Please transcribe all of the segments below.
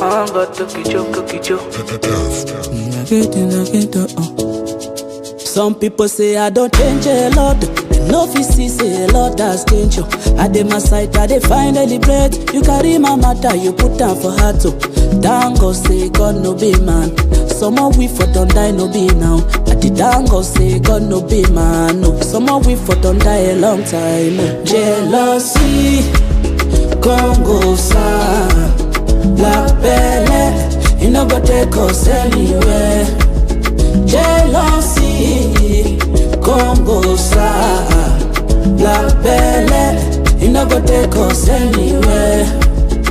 got to kicho. Some people say I don't change a lot. No see say a lot has changed. I dey my side, I dey find any bread. You carry my matter, you put down for heart to. Thank God say God no be man. Some of we for don't die no be now. I did thank God say God no be man. No, some of we for don't die a long time. Jealousy, Congo sa, la belle, you no go take us anywhere. Jealousy, Congo sa, la belle, you no go take us anywhere.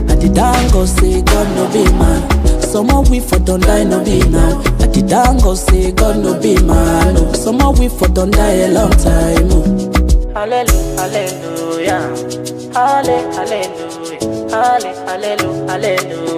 I did go say God no be man. Some of we for don't die no be now. I did go say God no be man. No, some of we for don't die a long time. Hallelujah, hallelujah, hallelujah, hallelujah.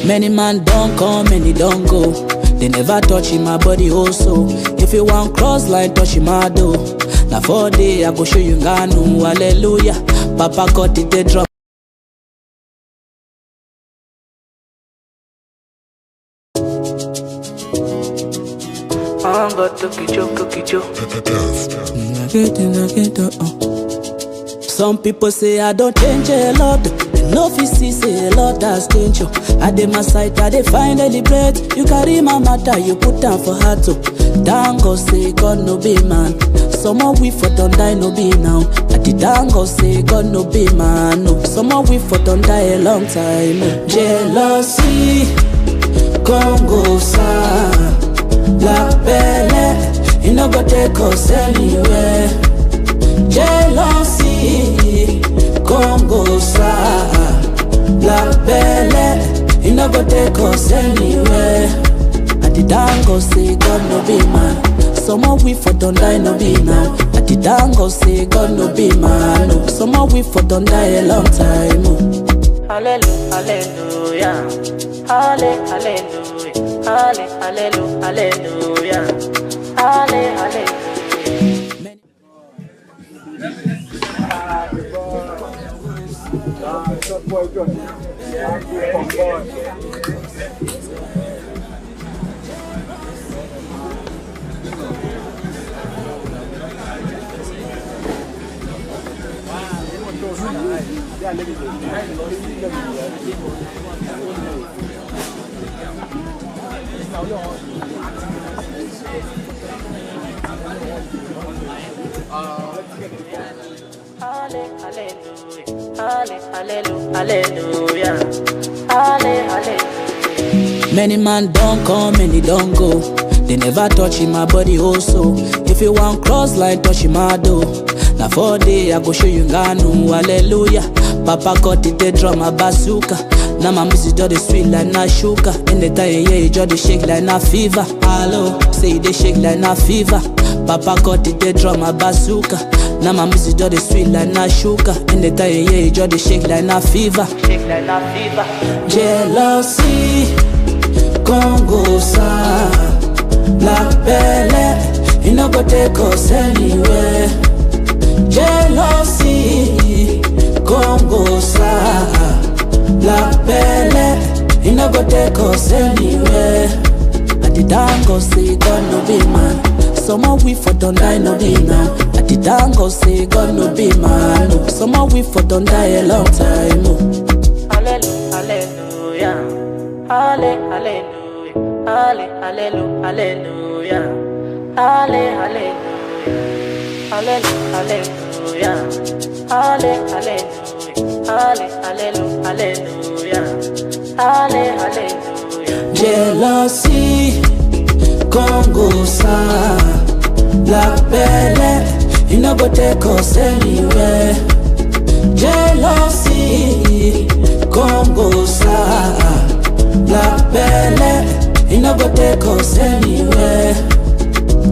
Many man don't come, many don't go. They never touch in my body also. If you want cross line, touch in my door. Now 4 days I go show you Nganu, hallelujah. Papa cut it, they drop. Got to kicho. Some people say I don't change a lot. No see say a lot has changed. I dey my side, I dey find any bread. You carry my matter, you put down for heart to. Thank God say God no be man. Some of we for don't die no be now. I did thank God say God no be man. No, some of we for don't die a long time. Jealousy, Congo sa, la belle, you no go take us anywhere. Jealousy, Congo sa, la belle, you no go take us anywhere. I did go say God no be man. Some of we for don't die no be now. I did go say God no be man. No, some of we for don't die a long time. Hallelujah, hallelujah, hallelujah, hallelujah. Many man don't come, many don't go. They never touch in my body also. If you want cross line, touch in my door. Now 4 days I go show you Nganu, hallelujah. Papa cut it, they drum a bazooka. Now my music just the sweet like na sugar. Anytime you hear it, just the shake like na fever. Hello, say they shake like na fever. Papa cut it, they drum a bazooka. Now my music just the sweet like na sugar. Anytime you hear it, just the shake like na fever. Shake like na fever. Jealousy, Congo sa, la belle, you no go take us anywhere. Jealousy, Congo sa, la belle, you no go take us anywhere. I did go say God no be man. Some of we for don't die no be now. I did go say God no be man. No, some of we for don't die a long time. Hallelujah, hallelujah, hallelujah, hallelujah, hallelujah, hallelujah, hallelujah, hallelujah, hallelujah. Jealousy, Congo sa black belly, you no go take us anywhere. Jealousy, Congo sa black belly, you no go take us anywhere.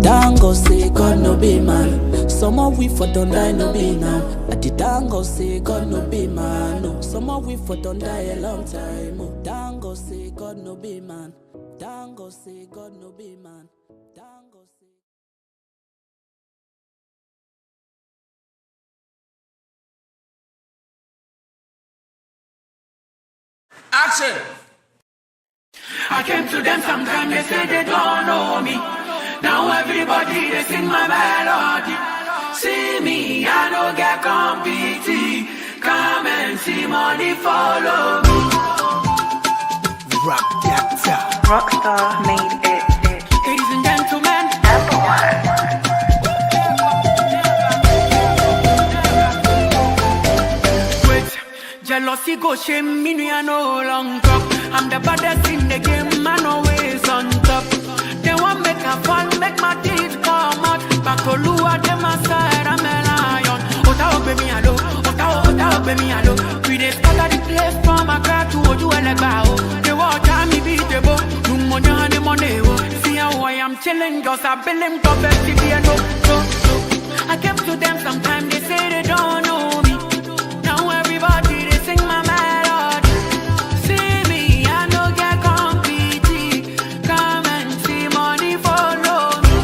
Dango say God no be man. Some of we for don't die no be now. At the Dango say God no be man. No. Some of we for don't die a long time. Oh. Dango say God no be man. Dango say God no be man. Dango say. Action! I came to them sometime, they say they don't know me. Now everybody, they sing my melody. See me, I don't get competing. Come and see money follow me. Rock that top. Rockstar made it. Ladies and gentlemen, wait, jealousy go shame me, I no long talk. I'm the baddest in the game, man always on top. They want make a fall, make my teeth come out. Back to Lua, them aside, I'm a lion. Ota obe mi alo, ota obe mi alo. We dey scatter the place from Accra to Oju Elegbao. They watch me beat the boat, no money on the money. See how I am chilling, just a billion top no. I came to them sometime, they say they don't know me. Now everybody, they sing my melody. See me, I no get competing. Come and see money follow me.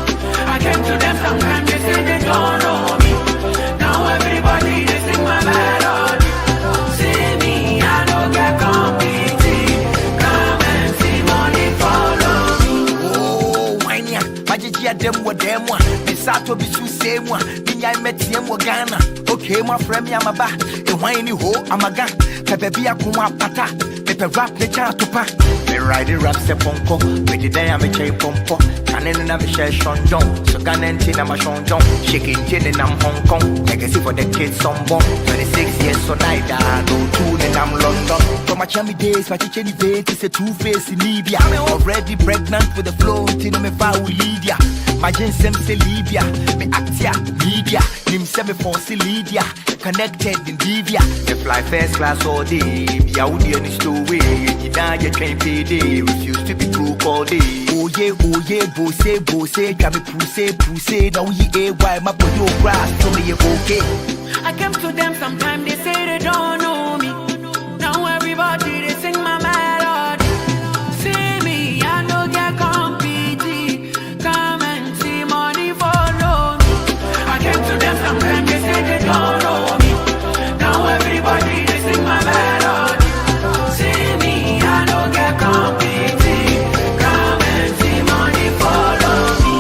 I came to them sometime, they say they don't know me. Now everybody, they sing my melody. See me, I no get competing. Come and see money follow me. Oh, why ya? Majijia dem wa demwa. Misato bisu semwa. Minya metiem wa Ghana. Okay, my friend, I'm a ba. The wine ho, I'm a gang. Pepe kuma pata. Pepe rap the chatupa. Me ride the rap se ponko. With the day I'm a chain pompo. Canon and I'm a share Sean John. So Ganen tin I'm a Sean John. Shaking tin and I'm Hong Kong. Legacy for the kids some bomb. 26 years so neither. No tune and I'm London. From my chummy days, my teacher event is a two-face in Libya. I'm already pregnant with the flow. Till me far with Lydia. My ginseng say Libya. Me actia media. Him say me for Lydia. Connected in Divya. They fly first class all day. Be out there in the stowaway. You now you train payday. Refuse to be broke all day. Oh yeah, bose. Can me puse. Now you why my boy your grass. So me you okay. I came to them sometime, they say they don't know me. Now everybody, they sing my melody. See me, I no get competing. Come and see money follow me. I came to them sometime, they say they don't know me. Now everybody, they sing my melody. See me, I no get competing. Come and see money follow me.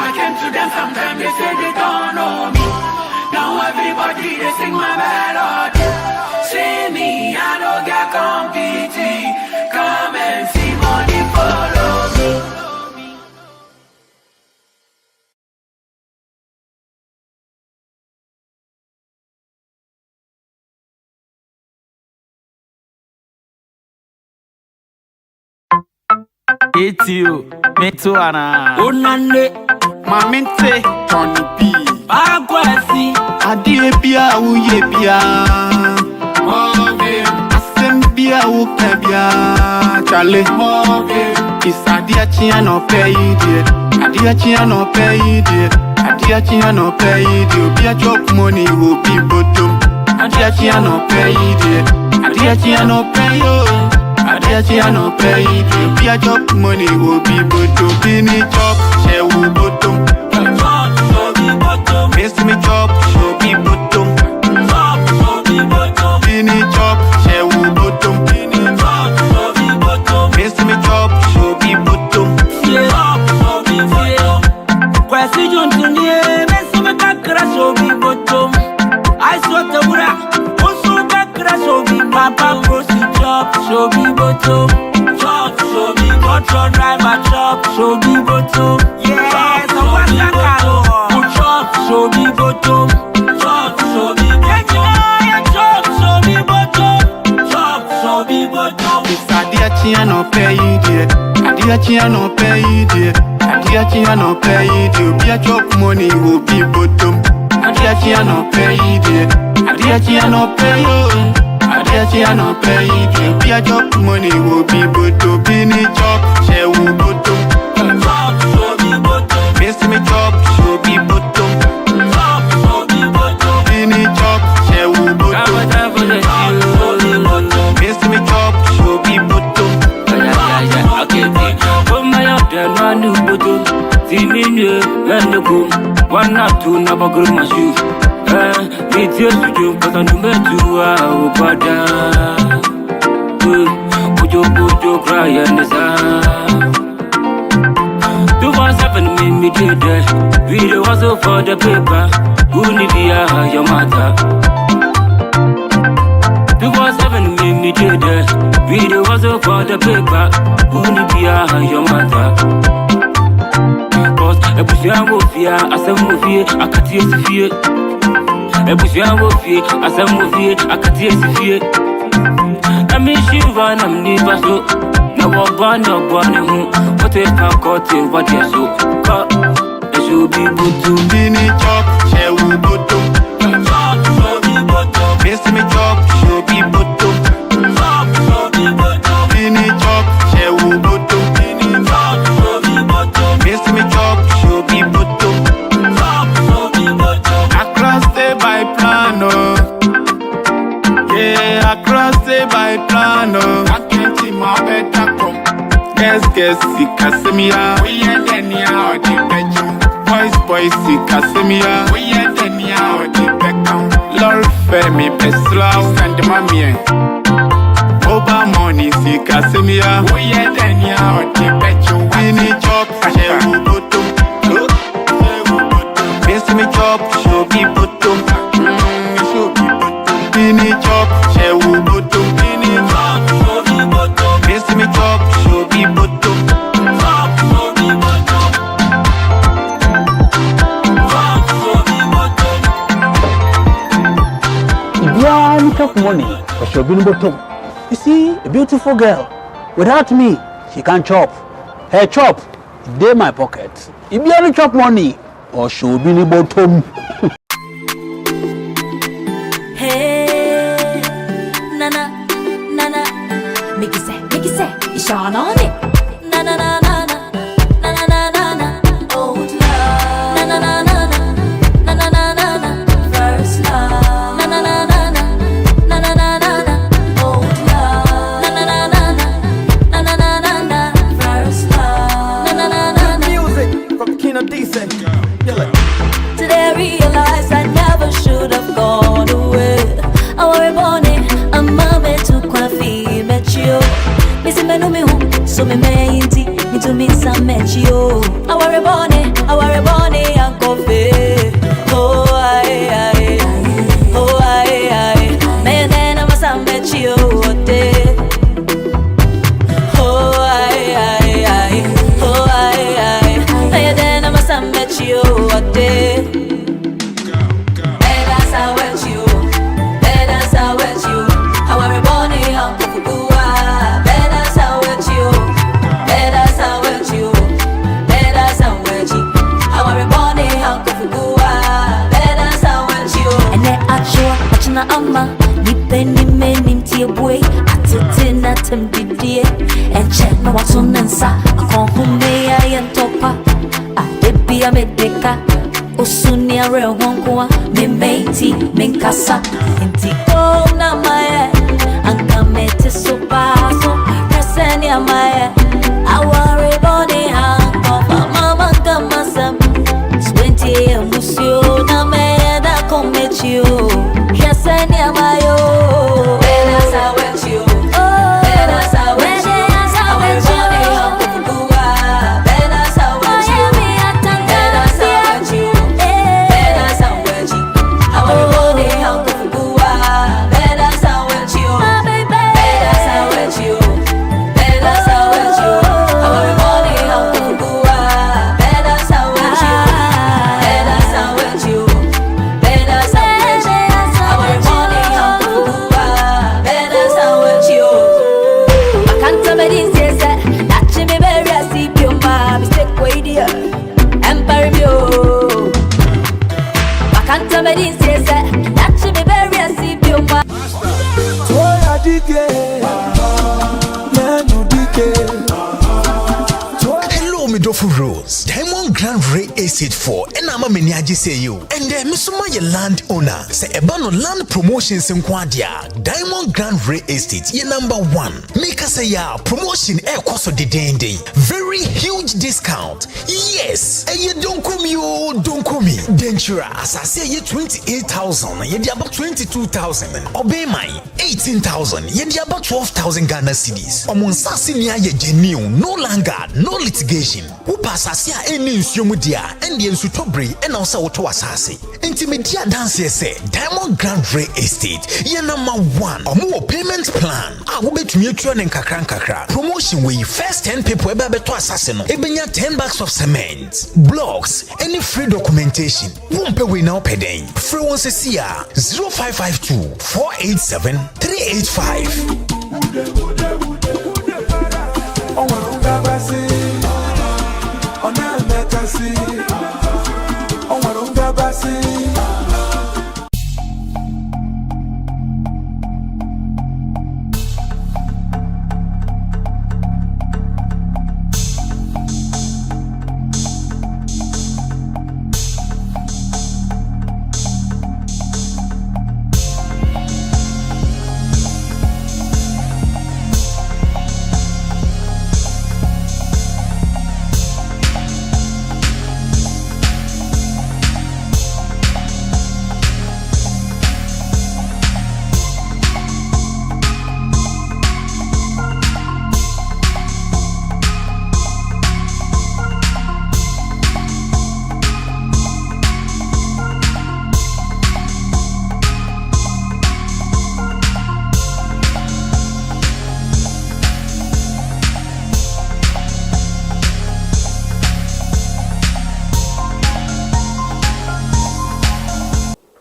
I came to them sometime, they say they don't know me. Now everybody, they sing my melody. See me, I don't get competing. Come and see money follow me. It's you, me too, Anna. Onande, Maminte, Tony P. Bagwasi, Adie Pia, Uye Pia. Asembia, Ukebia. Chale, Isadia Chia no pay, dear. Adia Chia no pay, dear. Adia Chia no pay, dear. Be a chop money, will be bottom. Adia Chia no pay, dear. Adia Chia no pay, oh. Adia no pay, dear. Be a chop money, will be bottom. Bini chop, she will bottom. Miss me chop, show me bottom. Bini chop, she will bottom. Miss me chop, show me bottom. Kwasi Juntunie, Messi Kakra, show me bottom. I saw the Wura, also Kakra, show me Papa, Prosi chop, show me bottom. Chop, show me bottom, driver chop, show me bottom. Yes, I want that chop, show me bottom. Chop, show me bottom. Chop, show me bottom. Chop, show me bottom. It's Adia Chia no pay, dear. Adia Chia no pay, dear. Adiachi no pay you, be a chop money will be bottom. Adiachi no pay you, Adiachi no pay you. Adiachi no pay you, be a chop money will be bottom. Bini chop, she will bottom. Miss me chop, she'll be bottom. Bini chop, she will bottom. Miss me chop, she'll be bottom. Manu buto, Timinu, Mendoku, 1 or 2 never grew my shoe. It's your studio, but I know to our brother. Pujo cry and the sun. 217 made me did that. Video was all for the paper. Who need your mother? 217 made me did that. Video was all for the paper. Who need your mother? Ebusia wofia asamofie akatie sifie Ebusia wofie asamofie akatie sifie Na mi shiva na mnipa so Na wabana hu Wote fakote wadi so Ka Esho bi butu Bini chop, she will bottom. Miss me chop, she'll be bottom. Bini chop, she will bottom. Miss me chop, she'll be bottom. Across the by plano. Yeah, across the by plano. I can't see my better come. Guess, Casimia. We are Dania or the bedroom. Boys, Casimia. We are Dania or the bedroom. Lord Femi, Peslau, and Mamie. Oba money, see Casimia. We are Dania or the bedroom. Bini chop, she will bottom. Miss me chop, she'll be bottom. She'll be bottom. Bini chop, she will bottom. Bini chop, she'll be bottom. Miss me chop, she'll be bottom. Ibiani chop money, but she'll be in bottom. You see, a beautiful girl. Without me, she can't chop. Her chop, they my pocket. Ibiani chop money, or she'll be in bottom. Hey, nana, make it say, it's Sean on it. Na na na na na, na na na na na, old love. Na na na na na, na na na na na, first love. Na na na na na, na na na na na, old love. Na na na na na, na na na na na, first love. Na na na na na. Music from Kino Decent. Today I realize I never should have gone away. I worry about it, I'm a man to quaffy, met you. Missy me no me home, so me inti, me to miss some met you. I worry about it, and coffee. Oh, aye, oh, aye, man, then I must have met you one day. Oh, aye, oh, aye, man, then I must have met you one day. Ama nipeni meni mtiebwe atete na tembidie enche na watu nansa akonhume ya yentopa adebi ya medeka osuni ya real wankwa memeiti menkasa intiko na maye ankamete sopaso preseni ya maye aware boni hankofa mama kamasam 20 ya musio na meye da komechio Send ya mayo, when I saw with you, when I saw with you, when I saw with you, when I saw with you, when I saw with you, I want to go the hell of Gua, when I saw with you, when I saw Hello, Midofo Rose. Diamond Grand Ray Estate 4. And I'm a meniaji say you. And then Misuma ye land owner. Say Ebano Land Promotions in Quadia. Diamond Grand Ray Estate. Ye number 1. Make us say ya promotion air cost of the day. Very huge discount. Yes. And you don't come you don't come me. Dentura. As I say ye 28,000. Ye di about 22,000. Obey my 18,000. Ye di about 12,000 Ghana cedis. Omon sasinia ye genuine. No longer. No litigation. Who pass asia any insumodia and the insutobre and also auto assassin. Intimedia dance say Diamond Grand Ray Estate. Ye number 1 or more payment plan. I will bet mutual and kakra. Promotion where first 10 people ebe to assassin. Ebenya 10 bags of cement, blocks, any free documentation. Won't pay we now pay. Free one see 0552 487 385.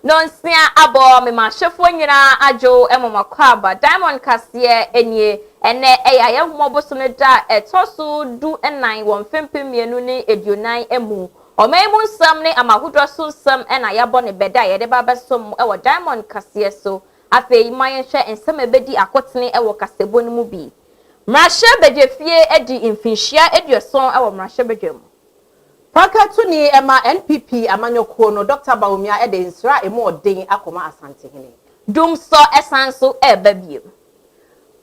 Nonsia abo me ma shefo nyina ajo emoma kwaba Diamond Kasiye enye ene eya moboso ne da etoso du enan won fempem mienu ne edunan emu omemu nsam ne amahodro so nsam ena yabo ne beda ye de baba som ewo Diamond Kasiye so afei mayen hwe nsam ebedi akotene ewo kasebo ne mu bi mrahye bedefie edi infinhia eduoson ewo mrahye bedwem Pakatuni ema NPP amanyoko no Dr. Baumia ede nsra emu odin akoma asante hene. Dumso esanso ebabiem.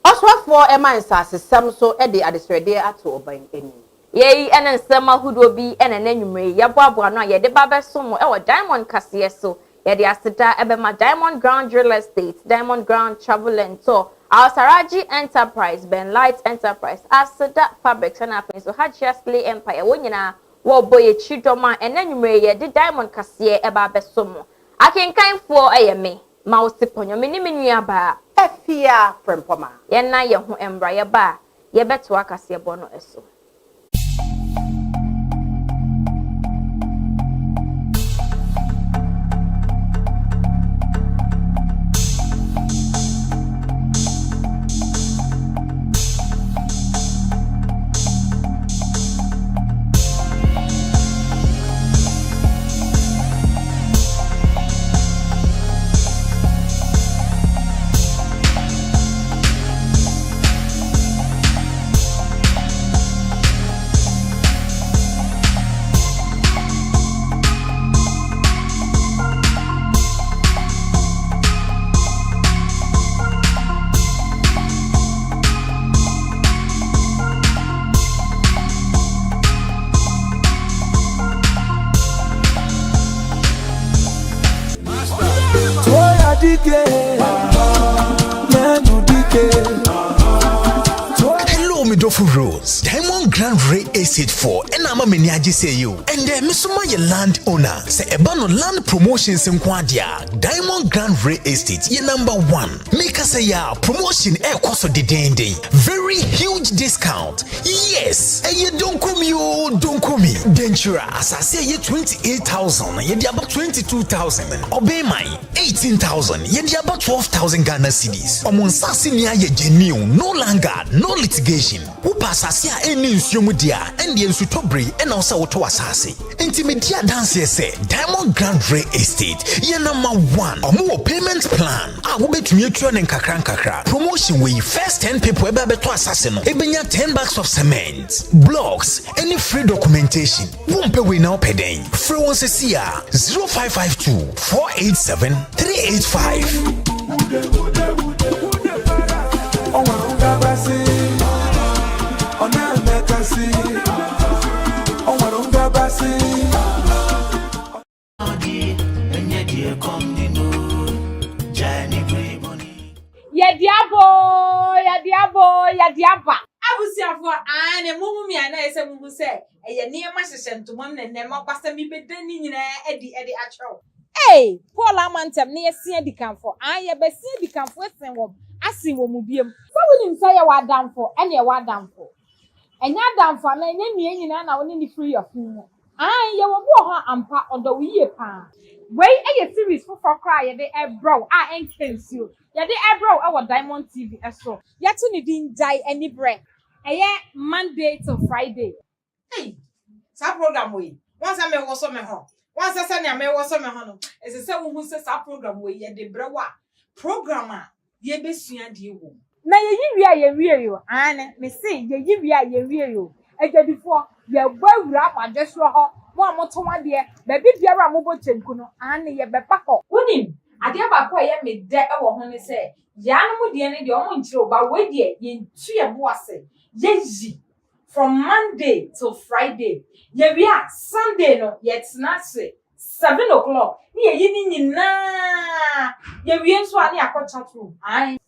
Oswafo ema nsase samso ede adesrede ato oban eni. Yei ene nsema hudo bi ene nanwumre yeboabo no ye de babesomo ewo Diamond Kasiye so ye de aseda ebema Diamond Ground Real Estate, Diamond Ground Travel and Tour, Saraji Enterprise, Ben Light Enterprise, aseda Fabrics and Apin so Hachiasley Empire wonyina wo boye chidoma enanwumre ye de Diamond Kasiye eba besomo akenkanfo eyeme ma osiponyo meni menua ba efia frempoma ye na ye ho embra ye ba ye beto Kasiye bono eso Hello, Midofo Rose. Diamond Grand Ray Estate 4. And I'm a meniaji say you. And then Misuma ye land owner. Say Ebano Land Promotions in Quadia. Diamond Grand Ray Estate. Ye number 1. Make us say ya promotion air cost of the day. Very huge discount. Yes. And you don't come you don't come me. Dentura. As I say ye 28,000. Ye di about 22,000. Obey my 18,000. Ye di about 12,000 Ghana cedis. Omon sasinia ye genuine. No longer. No litigation. Who pass asia any insumodia and the insutobre and also auto assassin. Intimedia dance say Diamond Grand Ray Estate. Ye number 1 or more payment plan. I will bet mutual and kakra. Promotion where first 10 people ebe to assassin. Ebenya Unya 10 bags of cement, blocks, any free documentation. Wumpe we now paying. Free one CCA 0552 487 385. Yadiaba. Abusiafo ane mumu mi ana ese mumu se eye niema hyehye ntomam ne nema kwasa mi bedani nyina edi atwew. Hey, Paul Amantem ne yesia dikanfo. Aye besia dikanfo esen wom. Asin wom biem. So wonim say ye wadamfo ene ye wadamfo. Enya damfo na enya nua nyina na woni ni free of mu. Aye ye wo bo ho ampa odo wiye pa. Wei eye series for kra ye de ebro a enkensio. Ye de ebro e wo Diamond TV eso. Ye to ni din jai any bre. Eye Monday to Friday. Hey, sa program we. Once I me wo so me ho. Once I say na me wo so me ho no. Ese se wo hu se sa program we ye de bre wa. Program a ye besua de wo. Na ye yiwi a ye wie yo. Ane me say ye yiwi a ye wie yo. Ejadifo ye gbawura amadweso ho. Mo amoto wade ba bibiara mo bo chenku no ane ye beba ho. Wonim ade ba ko ye me de e wo ho ne se ya no mo de ne de o mo nchiro ba we de ye ntu ye bo ase. Yeji from Monday till Friday. Ye wi a Sunday no ye tena se 7 o'clock. Ni ye yini nyina. Ye wi nso ane akọcha tru. Ai.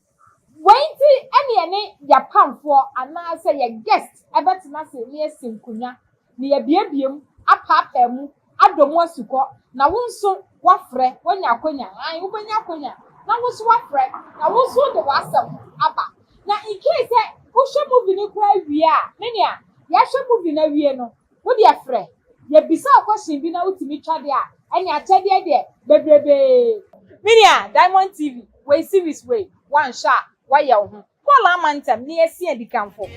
Wenti ene ya pamfo ana se ye guest ebetena se ni esinkunya. Ni ye biebiem apapa mu adomo asuko na wonso wafre wonya akonya an wobenya akonya na wonso wafre na wonso de wasam aba na in case wo hwe movie ni kwa wie a menia ya hwe movie na wie no wo de afre ye bisa question bi na wutimi twade a enya atade de bebrebe menia Diamond TV we series we one shot why ya ho Paul Amantem ni esi adikanfo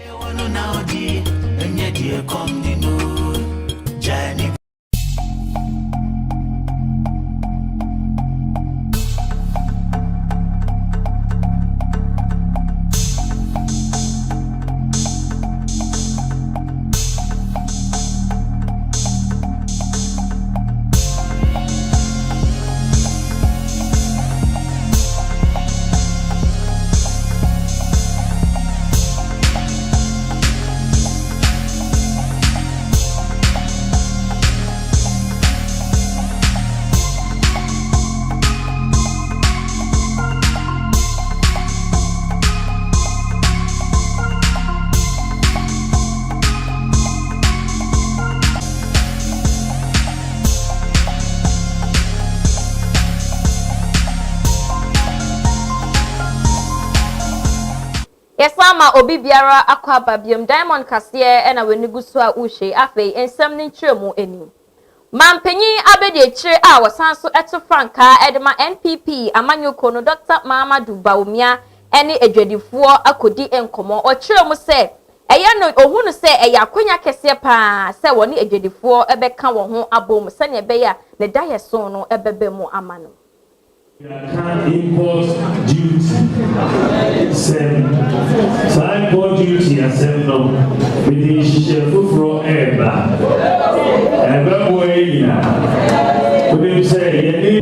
Yesama obi biara akwa babiem Diamond Kasiye ena wenigusu a uhye afei ensem ni ntremu eni Mampenyi abede chire a wasanso eto franka edema NPP amanyoko no Dr. Mahamudu Bawumia ene edwadifuo akodi enkomo o chire mu se eye no ohunu se eya akonya kese pa se woni edwadifuo ebeka wo ho abom se ne ebeya ne dayeso no ebebe mu amano import duty import duty no with the shefufro eba boy we say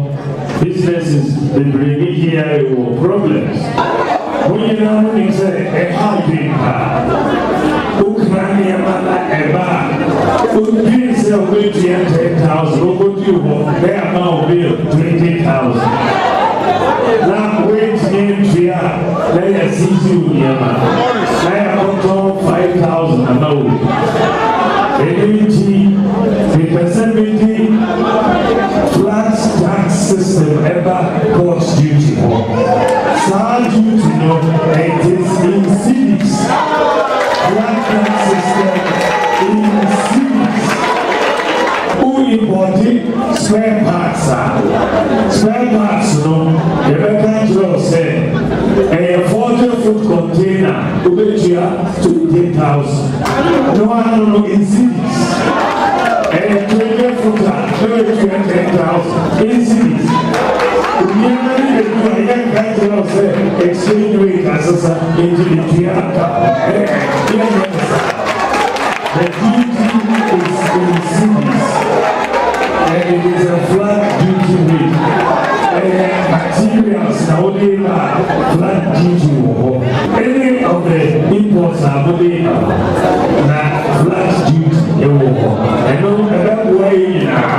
businesses they bring here problems when you know when you say a hard Ukraine eba you say we 10,000 go to they are now bill 20,000 now wait name here let us see you here I have 5,000 now the percentage flat tax system ever cost duty flat duty no it is in cities flat tax system in cities who imported spare parts no the better job say a 40-foot container to be 20,000 no one in cities a 20-footer to be 20,000 in cities exchange rate as a into the The duty is in cities, and it is a flat duty rate. Materials now only flat duty. Any of the imports are only flat duty. I know that way now.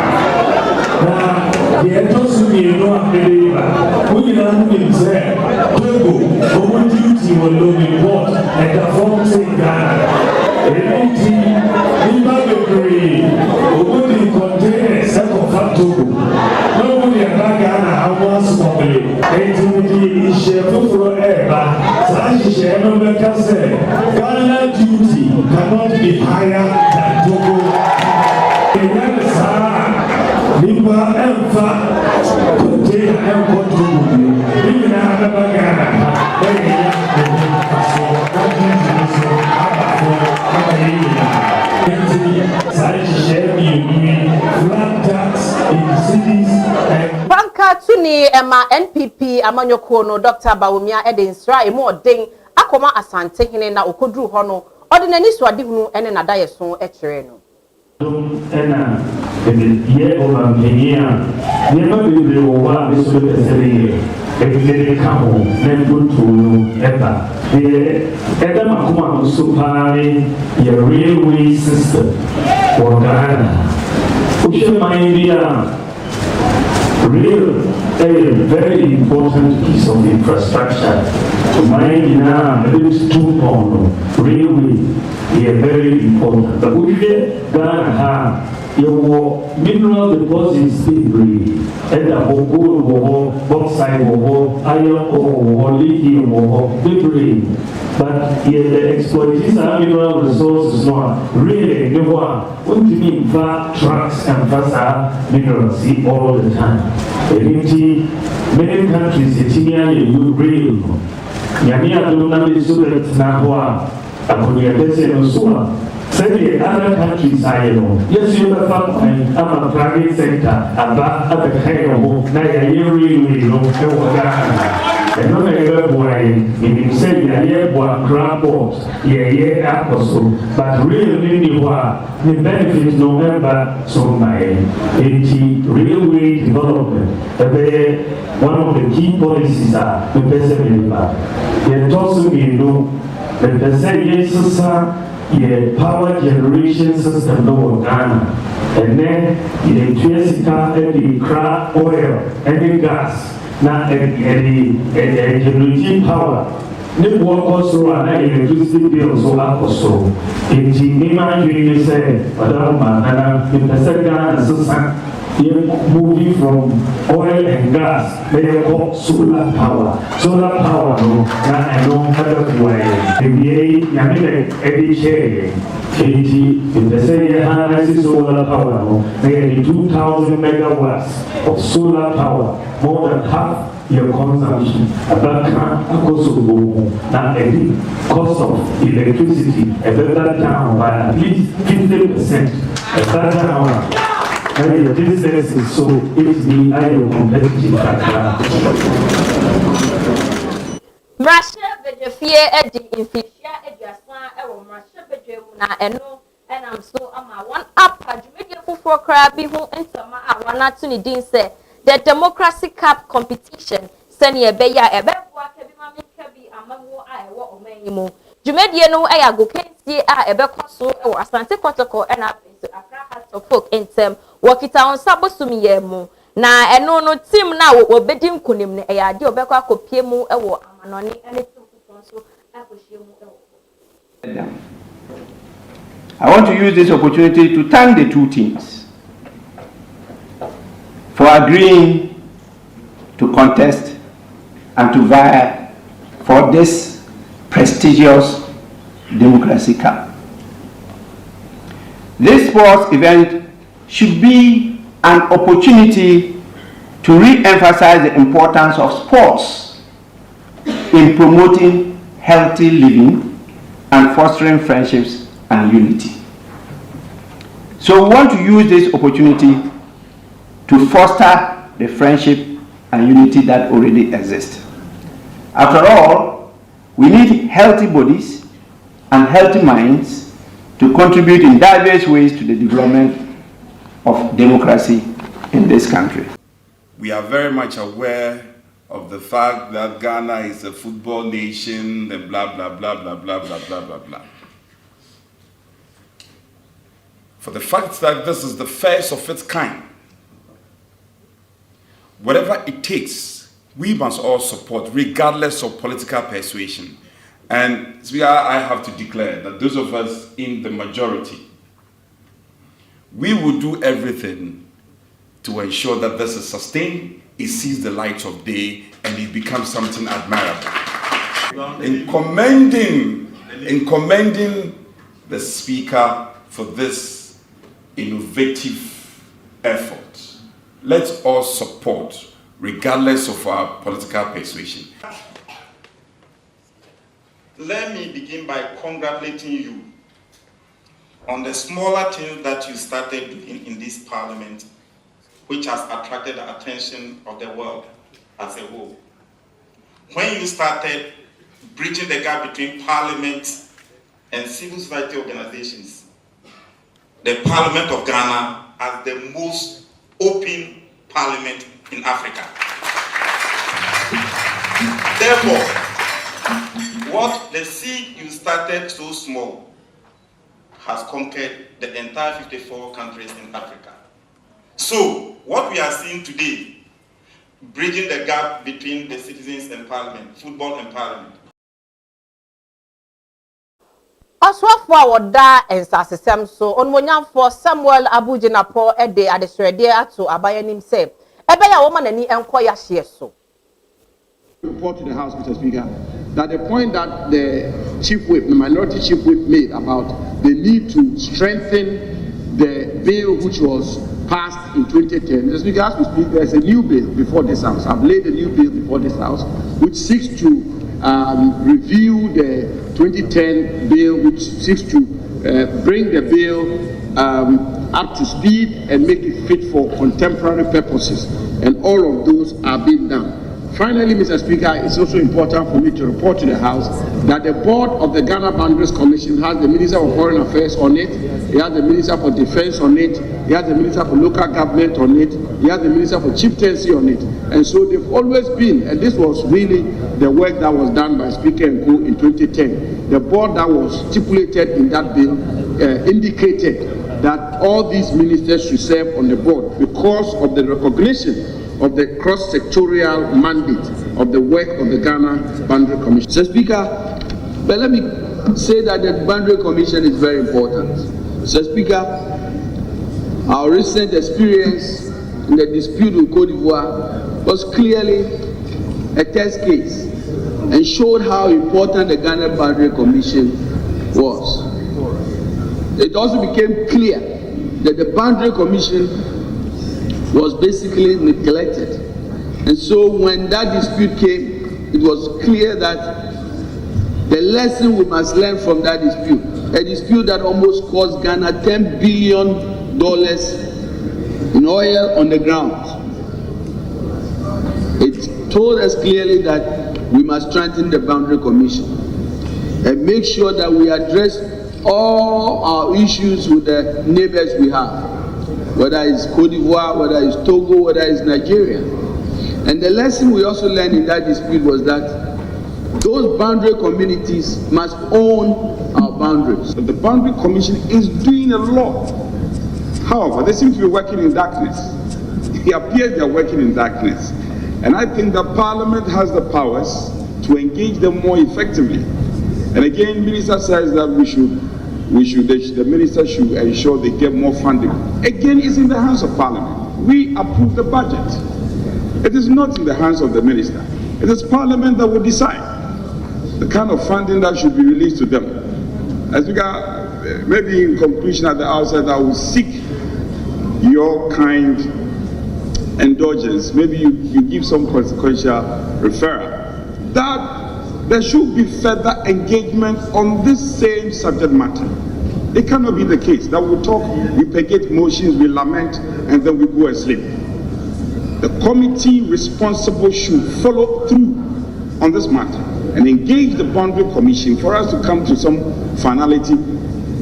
The agency may not believe we can say Togo, our duty will not import and the forms in Ghana. Anything in Babylon, only containers of Togo. Nobody in Ghana wants to be. Activity is shared for ever. Such share no better say Ghana duty cannot be higher than Togo. Nipa emfa container empo to you. Even na Ghana. Banka tuni ema NPP amanyoko no Dr. Bawumia Edensra Emoding akoma asante hene na okodru ho no ordinary swade hunu ene na dayeso ekire no. Ena ye oba menia ye ma bibiri wo wa be so be sere ebile ka ho na ntutu no eba ye eda makoma so pare ye railway system for Ghana which rail a very important piece of infrastructure to mine now it's too long railway is very important but we Ghana your mineral deposits deeply and the gold bauxite iron ore lithium deeply but the exploitation of mineral resources not really what do you mean trucks and minerals all the time. Many countries use rail. Yamia do not be so that now Certainly, other countries are, yes, you have I'm a private sector, about the kind of really and not ever boy, in himself, grab box, apostle, but really, the benefits November, so my railway development, one of the key policies are the best deliver. They also the yes, yeah, power generation system no Ghana, and then the electricity, the crack oil, and the gas, now and generating power. The work also and electricity bills so also. In the you say, Madam, in the second system, moving from oil and gas, they are called solar power. Solar power, no, I know better way. If they say solar power, no, they are 2,000 megawatts of solar power, more than half your consumption. About now the cost of electricity a better down by at least 50%. A better down. The distance is so easily competitive factor. Russia, the fear at the inflation at your son, Russia, and I'm so am one up at Jamaica for crabby who and some I want not to need say the Democracy Cup competition. Senior Beya, a better work, Kabi, among what I walk on Jamaica, no, I go can't see a better so or a Santa protocol and up into a craft of folk in term. Work it on Sabosumi yemo. Na eno no team na wo bedim kunim ne eyade obekwa kopie mu ewo amanoni ene tumfo so akohie mu ewo. I want to use this opportunity to thank the two teams for agreeing to contest and to vie for this prestigious Democracy Cup. This sports event should be an opportunity to re-emphasize the importance of sports in promoting healthy living and fostering friendships and unity. So we want to use this opportunity to foster the friendship and unity that already exists. After all, we need healthy bodies and healthy minds to contribute in diverse ways to the development of democracy in this country. We are very much aware of the fact that Ghana is a football nation and blah, blah, blah, blah, blah, blah, blah, blah, blah. For the fact that this is the first of its kind, whatever it takes, we must all support, regardless of political persuasion. And Speaker, I have to declare that those of us in the majority, we will do everything to ensure that this is sustained, it sees the light of day, and it becomes something admirable. In commending the Speaker for this innovative effort, let's all support, regardless of our political persuasion. Let me begin by congratulating you on the smaller things that you started doing in this parliament, which has attracted the attention of the world as a whole. When you started bridging the gap between parliament and civil society organizations, the Parliament of Ghana as the most open parliament in Africa. Therefore, what the seed you started so small has conquered the entire 54 countries in Africa. So, what we are seeing today, bridging the gap between the citizens and parliament, football and parliament. Oswafo awoda ensasesem so onwonyamfo Samuel Abujinapo ede adesrede ato abayanim se ebe ya wo manani enko ya hye so. Report to the House, Mr. Speaker, that the point that the Chief Whip, the Minority Chief Whip made about the need to strengthen the bill which was passed in 2010. Mr. Speaker, as we speak, there's a new bill before this House. I've laid a new bill before this House which seeks to review the 2010 bill, which seeks to bring the bill up to speed and make it fit for contemporary purposes. And all of those are being done. Finally, Mr. Speaker, it's also important for me to report to the House that the board of the Ghana Boundaries Commission has the Minister of Foreign Affairs on it, he has the Minister for Defense on it, he has the Minister for Local Government on it, he has the Minister for Chieftaincy on it. And so they've always been, and this was really the work that was done by Speaker Nko in 2010. The board that was stipulated in that bill indicated that all these ministers should serve on the board because of the recognition of the cross-sectorial mandate of the work of the Ghana Boundary Commission. Mr. Speaker, but let me say that the Boundary Commission is very important. Mr. Speaker, our recent experience in the dispute with Côte d'Ivoire was clearly a test case and showed how important the Ghana Boundary Commission was. It also became clear that the Boundary Commission was basically neglected. And so when that dispute came, it was clear that the lesson we must learn from that dispute, a dispute that almost cost Ghana $10 billion in oil on the ground, it told us clearly that we must strengthen the Boundary Commission and make sure that we address all our issues with the neighbors we have, whether it's Côte d'Ivoire, whether it's Togo, whether it's Nigeria. And the lesson we also learned in that dispute was that those boundary communities must own our boundaries. The Boundary Commission is doing a lot. However, they seem to be working in darkness. It appears they are working in darkness. And I think that Parliament has the powers to engage them more effectively. And again, Minister says that the minister should ensure they get more funding. Again, it's in the hands of Parliament. We approve the budget. It is not in the hands of the minister. It is Parliament that will decide the kind of funding that should be released to them. As we got, maybe in conclusion at the outset, I will seek your kind indulgence. Maybe you give some consequential referral. That there should be further engagement on this same subject matter. It cannot be the case that we talk, we purgate motions, we lament, and then we go and sleep. The committee responsible should follow through on this matter and engage the Boundary Commission for us to come to some finality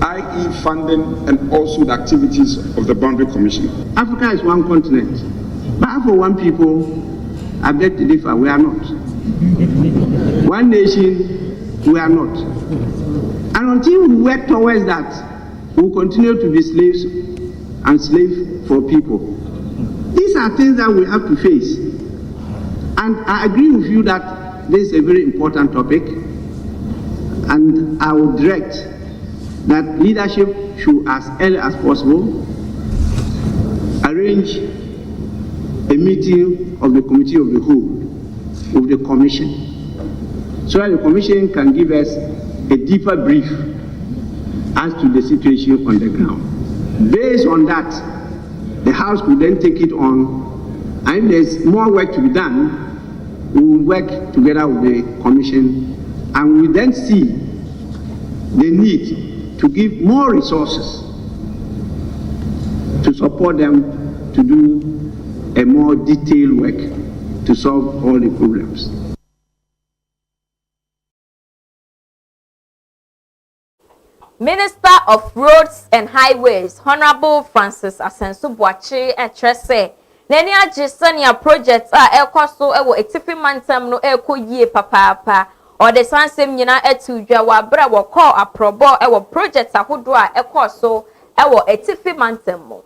i.e. funding and also the activities of the Boundary Commission. Africa is one continent, but for one people, I beg to differ, we are not. One nation, we are not. And until we work towards that, we will continue to be slaves and slave for people. These are things that we have to face. And I agree with you that this is a very important topic, and I will direct that leadership should, as early as possible, arrange a meeting of the Committee of the Whole with the Commission, so that the Commission can give us a deeper brief as to the situation on the ground. Based on that, the House will then take it on, and if there's more work to be done, we will work together with the Commission, and we then see the need to give more resources to support them to do a more detailed work to solve all the problems. Minister of Roads and Highways, Honorable Francis Asensu Boakye Etrese, Neni Agisania projects are ekoso ewo etifi mantem no ekoyie papa or the sansem nyina etudwa wa bra wo call aprobo ewo projects ahodo a ekoso ewo etifi mantem mo.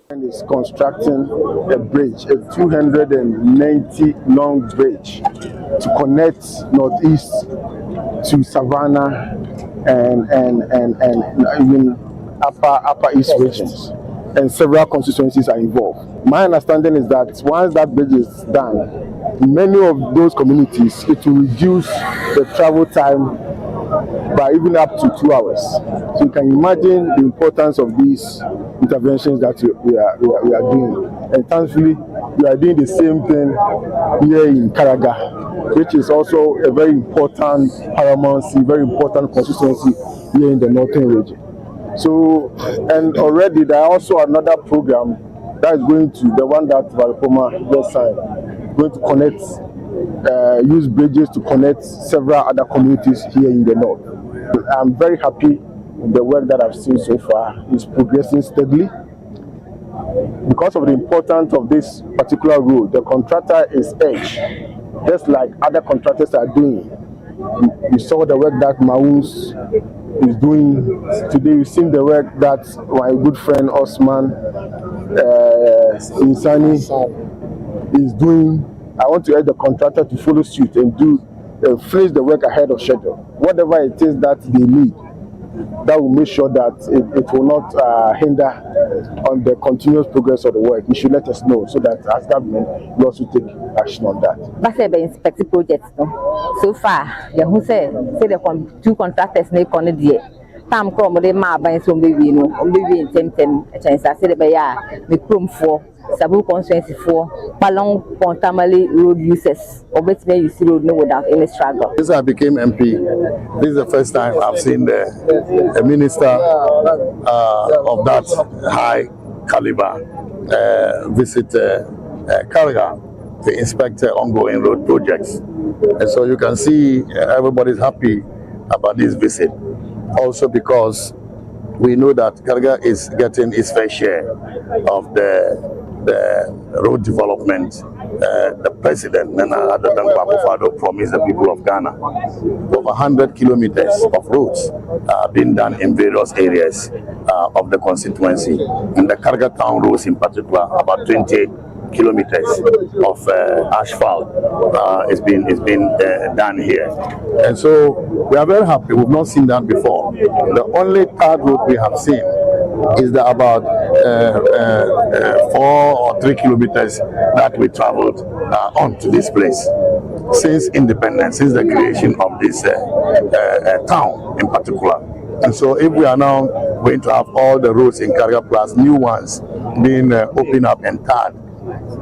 And is constructing a bridge, a 290 long bridge to connect Northeast to Savannah and even upper East regions, and several constituencies are involved. My understanding is that once that bridge is done, many of those communities, it will reduce the travel time by even up to 2 hours. So you can imagine the importance of these interventions that we are doing. And thankfully, we are doing the same thing here in Karaga, which is also a very important paramountcy, very important constituency here in the northern region. So, and already there are also another program that is going to, the one that Valpoma just signed, going to connect, use bridges to connect several other communities here in the north. I'm very happy with the work that I've seen so far. It's progressing steadily. Because of the importance of this particular road, the contractor is edged, just like other contractors are doing. You saw the work that Maus is doing. Today you've seen the work that my good friend Osman Insani is doing. I want to urge the contractor to follow suit and finish the work ahead of schedule. Whatever it is that they need, that will make sure that it will not hinder on the continuous progress of the work. You should let us know so that as government, we also take action on that. But the inspect projects, no? So far, the who say the two contractors make on the Tam come with ma by some baby, no, baby in Temtem, a chance I said by the room for Sabu constituency for Palong Pontamali road users, or better you see road no without any struggle. Since I became MP, this is the first time I've seen a minister of that high caliber visit Karaga to inspect ongoing road projects. And so you can see everybody's happy about this visit. Also because we know that Karaga is getting its fair share of the road development. The president, Nana Addo Dankwa Akufo-Addo, promised the people of Ghana over 100 kilometers of roads being done in various areas of the constituency. In the Karaga town roads in particular, about 20 kilometers of asphalt is being done here. And so we are very happy. We've not seen that before. The only third road we have seen is the about 4 or 3 kilometers that we traveled on to this place since independence, since the creation of this town in particular. And so if we are now going to have all the roads in Karaga plus new ones being opened up and tarred,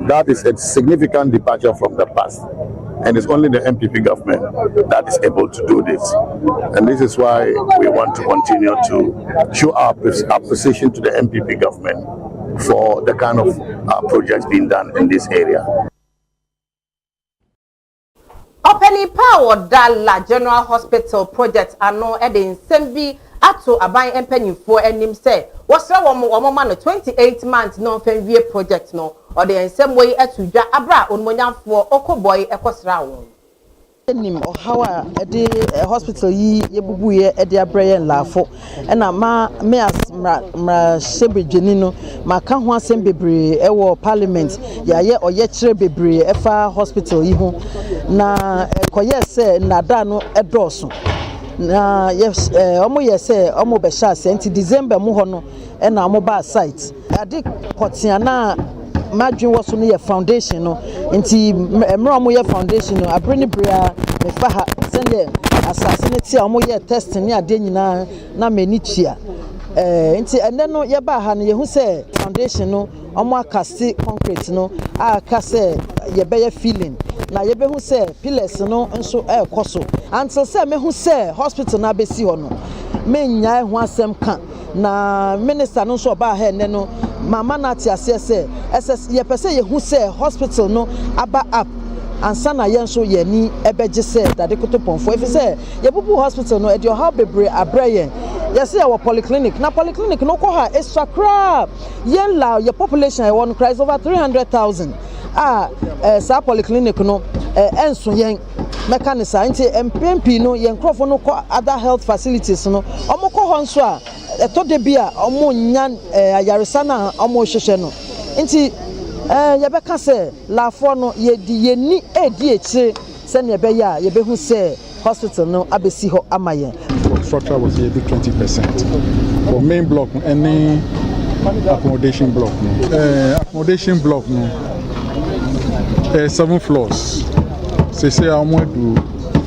that is a significant departure from the past. And it's only the MPP government that is able to do this. And this is why we want to continue to show our appreciation to the MPP government for the kind of projects being done in this area. Opening power Dala General Hospital project ano edin sembi ato aban empanyimfo anim say wasra wo ma no 28 months no fanwie project no or the ensem way atudwa abra onmonyamfo okoboy ekosra won nim ohawa ede hospital yi yebubuye ede abraye nlafo na ma me as mra shebedwani no maka ho asem bebre ewo parliament yaye oye kire bebre efa hospital yi ho na koye se nada no edoso na yes omo yese omo be sha senti December mu ho no na omo ba site ade potiana madwin waso no ye foundation no nti emra omo ye foundation no abreni bria me fa ha sende asase ne ti omo ye test ne ade nyina na mani tua nti ene no ye ba ha no ye hu se foundation no omo akase concrete no aka se ye be ye feeling na ye be hu se pillars no nso ekoso until se me hu se hospital na be si ho no me nya hu asem kan na minister no so ba ha ene no mama na ti ase se ss ye pese ye hu se hospital no aba up ansa na ye nso ye ni ebeje se dade kotoponfo efi se ye bubu hospital no e de how bebre abraye ye se our polyclinic na polyclinic no ko ha extra crap ye la your population e won cries over 300,000 sa polyclinic no enso yen mekanisa nti MPP no yen crofo no ko other health facilities no omo ko ho nso a eto de bia omo nya ayaresa na omo hwehwe no nti ye beka se lafo no ye di yeni edi echi se ne be ya ye be hu se hospital no abesi ho amaye structure was here 20% for main block any accommodation block no 7 floors say I want to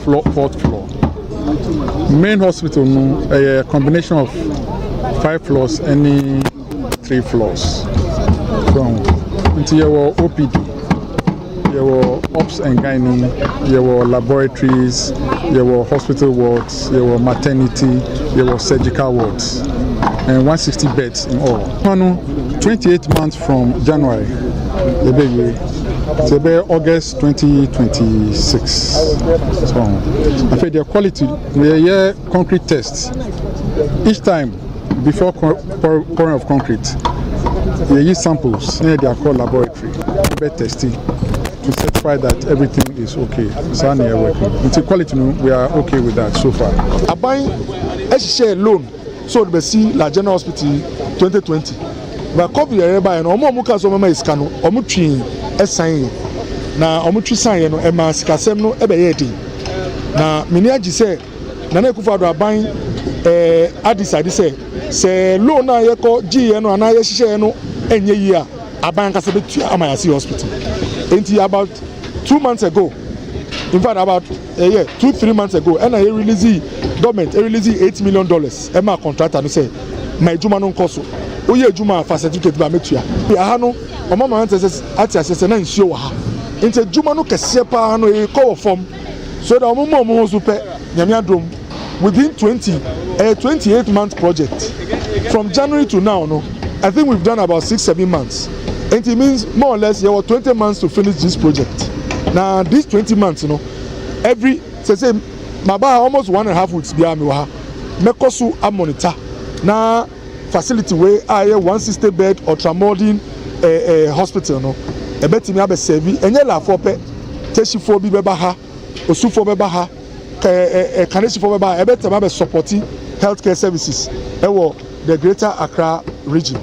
floor 4th floor main hospital no a combination of 5 floors any 3 floors from into your OPD your ops and gynae your laboratories your hospital wards your maternity your surgical wards and 160 beds in all 28 months from January so by August 2026 so I feel the quality we are concrete tests each time before pouring of concrete we use samples near their core laboratory bed testing to certify that everything is okay. So until quality we are okay with that so far. I buy a share loan so the see La General Hospital 2020 but COVID area no omo muka so mama iska no omo twi esan na omo twi san no e ma sikasem no e be ye din na meni agi se na na Akufo-Addo aban decide say loan na ye ko GE no ana ye hihye no enye yi a aban kase betu Amayasi Hospital enti about 2 months ago in fact about 2-3 months ago and I release government release $8 million e ma contractor no say my juma no nkoso oye juma fa certificate ba metua ya ha no o mama ante ati na nsuo wa ha enti juma no kese pa no e call form so that omo so pe nyame adom within 28 month project from January to now no I think we've done about 6-7 months and it means more or less you have 20 months to finish this project. Now these 20 months you know every say maba almost 1.5 weeks bia me wa mekoso a monitor na facility wey aye 160 bed ultramodern hospital no e betimi abe serve enye la for pe teshifo bi beba ha osufo beba ha kaneshifo beba e betimi abe supporting healthcare services ewo the Greater Accra region.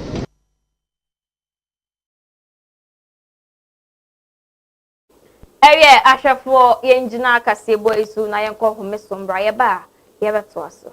Ashafo yenjina kasebo isu na yenko humesombra yeba yebeto aso.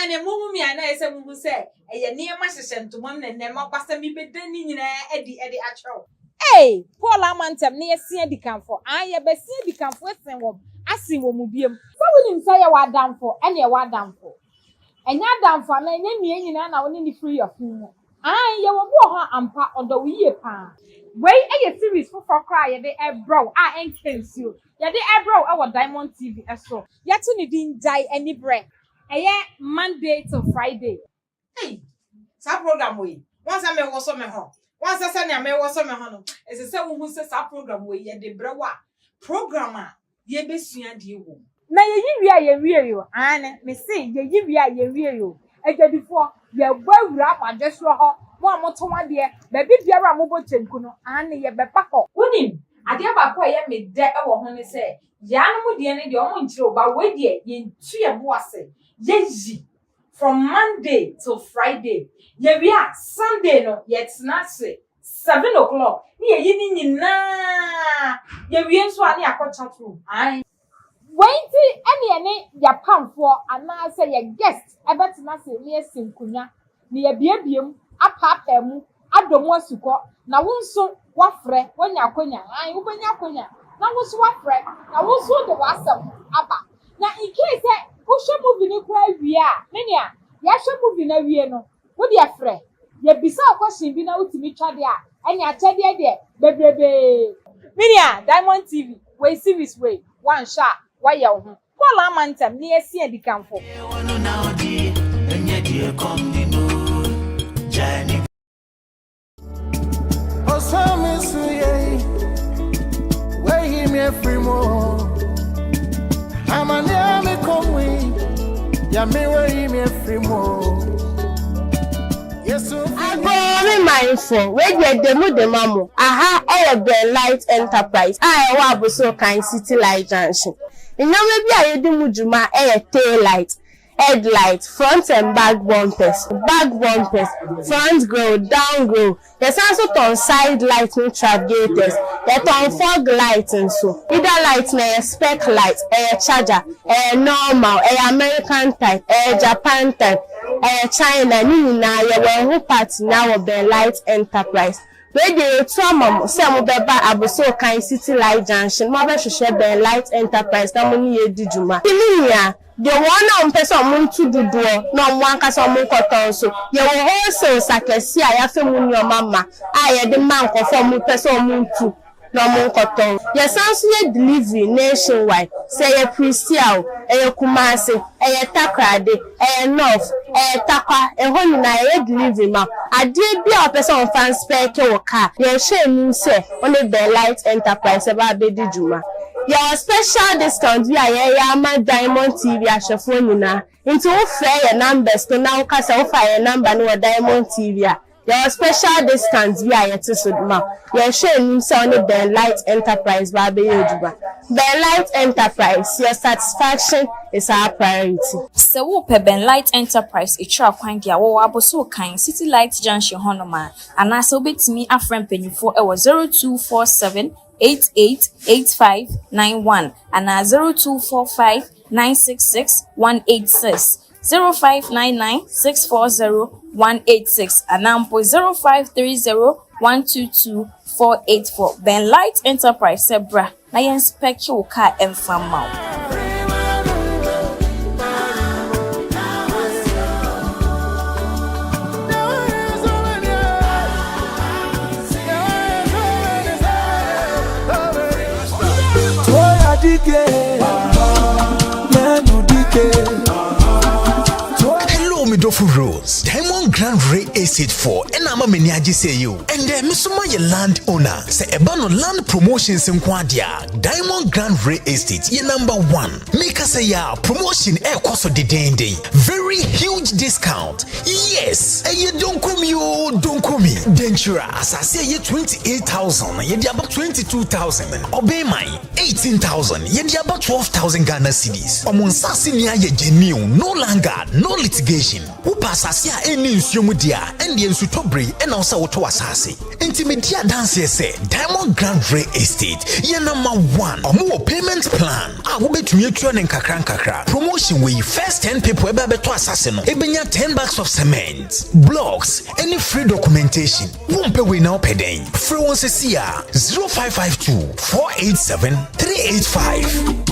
ane mumu mi ana ese mumu se eye niema hyehye ntomam na nema kwasa mi beden ni nyina edi acho eh Paul amantem ne yesia dikanfo ye besia dikanfo esen wo asin wo mu biem so wonim say ye wadamfo ene ye wadamfo enya damfo na enya mie nyina na woni ni free of you ye wo bo ho ampa odo wiye pa wey eye series for cry ye de ebro enkensio ye de ebro e wo Diamond TV eso yeto ni din dai any bre eye Monday to Friday hey sa program we once me wo so me ho once say na me wo so me ho no ese se wo hu se sa program we ye de bre wa program a ye besua de wo na ye yiwi ye wie yo ane me say ye yiwi ye wie yo ejadifo ye gbawura amadweso ho mo amoto wade be bibiara mo bo chenku no ane ye beba ho wonim ade ba ko ye me de e wo ho ne se ya no mu de ne de o mo nchiro ba we de ye ntu ye bo ase ye yi from Monday to Friday ye wi a Sunday no ye tena se 7 o'clock ni ye yi ni nyina ye wi nso ane akọcha tru ai Wenti ene ya pamfo ana say ya guest ebetina se ni esinkunya ni ya biebiem apapa mu adomu asuko na wonso wafre wonya akonya an wobenya akonya na wonso wafre na wonso de wasam aba na in case wo hwe movie ni kwa wie a menia ya hwe movie na wie no wo de afre ya bisa question bi na wutimi twade a enya achede de bebrebe menia Diamond TV we series we one shot why you Paul amantem ni esi edikanfo I'm mindful. Where you the mamu. Aha, Bell Light Enterprise. I wa so kind City Light Junction. In no maybe I do mujuma tail light, headlight, front and back bumpers, front grill, down grill. There's also on side lighting travigators. There's on fog lighting so. Either light na spec light, charger, normal, American type, Japan type, China. Ni na ye who party now Bell Light Enterprise. Where they trauma some beba abuso kind City Light Junction, mother should share Bell Light Enterprise, that money ye did you ma. The one on person moon to do no one can some cotton so. You will also sakesi I have moon your mama. I had the man conform with person moon too. No more cotton. Yes, answer delivery nationwide. Say a Christian, a Kumasi, a Takrade, a North, a Taka, a Honina, delivery ma. I did be a person fan spare your car. Your shame say only the Light Enterprise about Baby Juma. Your special discount via my Diamond TV as your phone into fair numbers to now cast off a number no Diamond TV. Your special discounts via your Tisudma. Your shame on the Bell Light Enterprise Baby Yojuba. Bell Light Enterprise, your satisfaction is our priority. So whoop Ben Light Enterprise a trap kind ya wo aboso kind City Light Junction Honoma. And I so bit me a friend penny for 0247 888591 and 0245 966 186 0599 640 186 and 0530 122 484. Ben Light Enterprise Sebra. Na inspect your car and farm out. Hello, Midofo Rose. Diamond Grand Ray Estate 4. And I'm a meniaji say you. And then Misuma ye land owner. Say ebano land promotions in Quadia. Diamond Grand Ray Estate. Ye number 1. Make us say ya promotion air cost of the day. Very huge discount. Yes. And you don't come you don't come me. Then Ventura asase ye 28,000 ye dia about 22,000 Obemai 18,000 ye dia about 12,000 Ghana cedis omunsase ni aye genuine no longer no litigation upa asase a eni nsuomu dia ende ensutobre ena osa woto asase intimedia dance say Diamond Grand Ray Estate ye number 1 omo payment plan a wo betumi atua ne nkakra promotion we first 10 people ebe beto asase no ebenya 10 bags of cement blocks any free documentation won't pay we now paying free one CCA 0552 487 385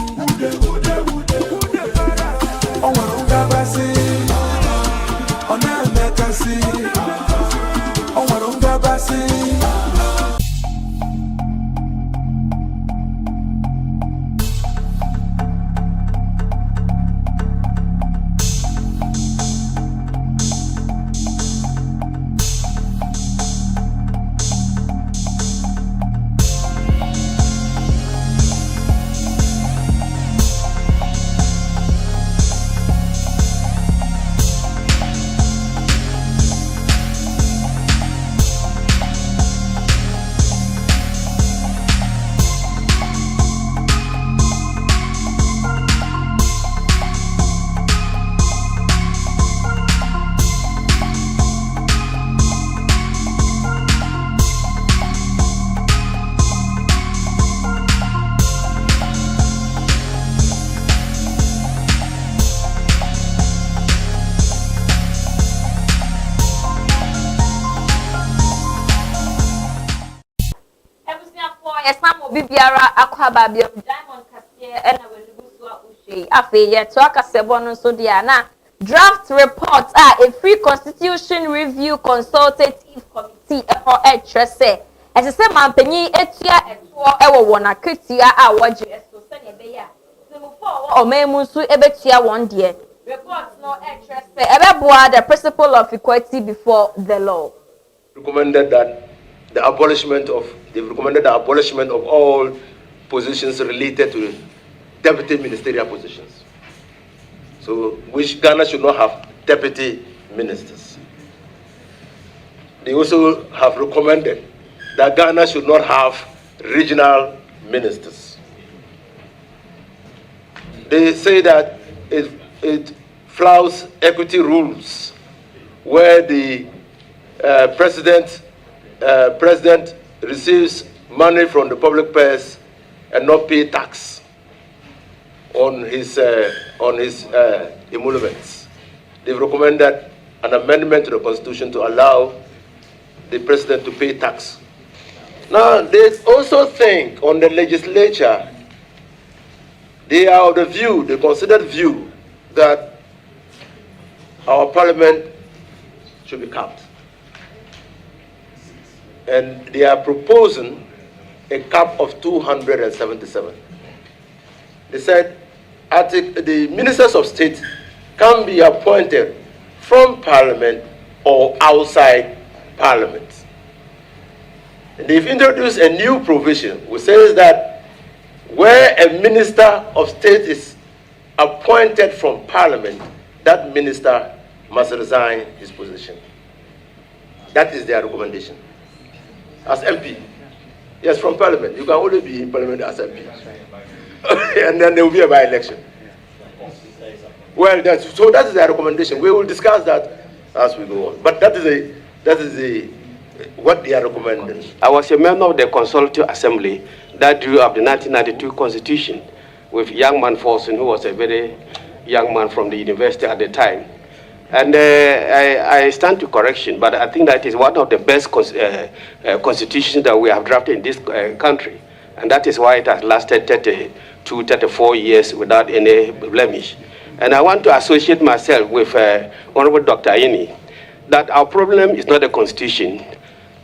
Bibiara akwaba bi Diamond Kasie ena weluguso ushe afe ye to akasebo no so dia na draft report a free constitution review consultative committee eho trese ese mampanyi etua eto ewo wona ketua a woje eso se ne be ya semufo o memu nso ebetua won de report no trese ebeboa the principle of equality before the law recommended that they've recommended the abolishment of all positions related to deputy ministerial positions. So, which Ghana should not have deputy ministers. They also have recommended that Ghana should not have regional ministers. They say that it flouts equity rules where the president receives money from the public purse and not pay tax on his emoluments. They've recommended an amendment to the constitution to allow the president to pay tax. Now, they also think on the legislature, they are of the view, the considered view, that our parliament should be capped. And they are proposing a cap of 277. They said the ministers of state can be appointed from parliament or outside parliament. And they've introduced a new provision which says that where a minister of state is appointed from parliament, that minister must resign his position. That is their recommendation. As MP. Yes, from parliament. You can only be in parliament as MP. And then there will be a by-election. Well, so that is their recommendation. We will discuss that as we go on. But that is what they are recommending. I was a member of the Consultative Assembly that drew up the 1992 Constitution with young man Forson, who was a very young man from the university at the time. And I stand to correction, but I think that is one of the best constitutions that we have drafted in this country. And that is why it has lasted 32, 34 years without any blemish. And I want to associate myself with Honorable Dr. Aini, that our problem is not the constitution.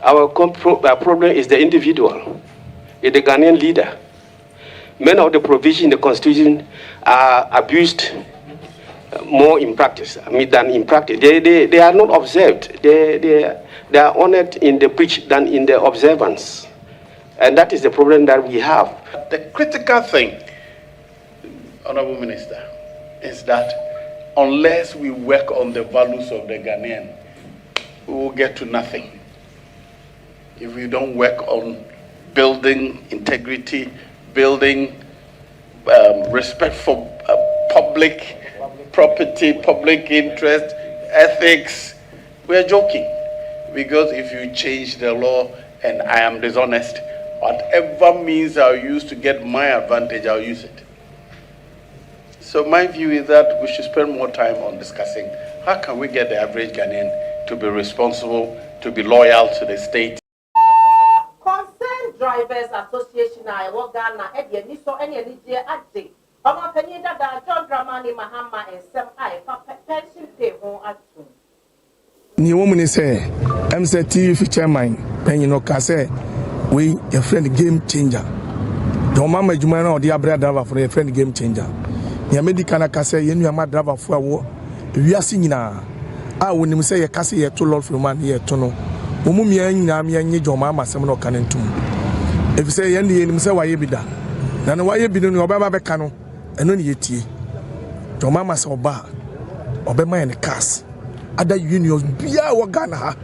Our problem is the individual, is the Ghanaian leader. Many of the provisions in the constitution are abused more in practice, than in practice. They are not observed. They are honored in the breach than in the observance. And that is the problem that we have. The critical thing, Honorable Minister, is that unless we work on the values of the Ghanaian, we will get to nothing. if we don't work on building integrity, building respect for public property, public interest, ethics, we're joking. Because if you change the law and I am dishonest, whatever means I'll use to get my advantage, I'll use it. So my view is that we should spend more time on discussing how can we get the average Ghanaian to be responsible, to be loyal to the state. Concerned Drivers Association, I work Ghana, Eddie, so any idea at the Penny that John Dramani Mahama and some I pension pay home at two. Ni woman say, MCT chairman, Penny no Case, we a friend game changer. Your mama Jumana or the Abra driver for a friend game changer. Yamedikana Case, you are my driver for a war. We are singing now. I wouldn't say a Cassie here to Lord from man here to know. Mummy and Yami and your mama, some no cannon too. If you say Yendi and say why you be that, then why you be doing your Baba Cano and only yet. Your mama saw bar, Obama and the cast. Other unions be our Ghana.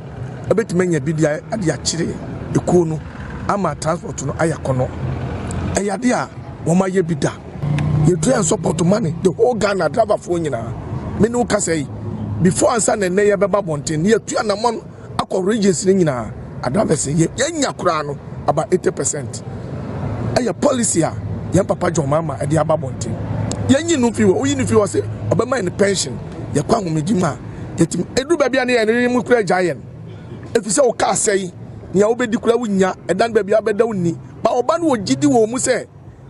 A bit many be the Adiachiri, the Kono, Ama transport to Ayakono. Ayadia, Woma ye be that. You try and support money, the whole Ghana driver for you now. Menu Casey, before I send a near Baba Montin, near 200 Ako regions in a driver say, Yenya Kurano, about 80%. A policy, young Papa John Mama at the Ababontin. Yenny no few, if you say, Obama in the pension, Yakwam Mijima. Edu baby ani ene mu kura giant if say o ka say nya obedi kura wunya edan baby abeda wuni ba oba no ogidi wo mu say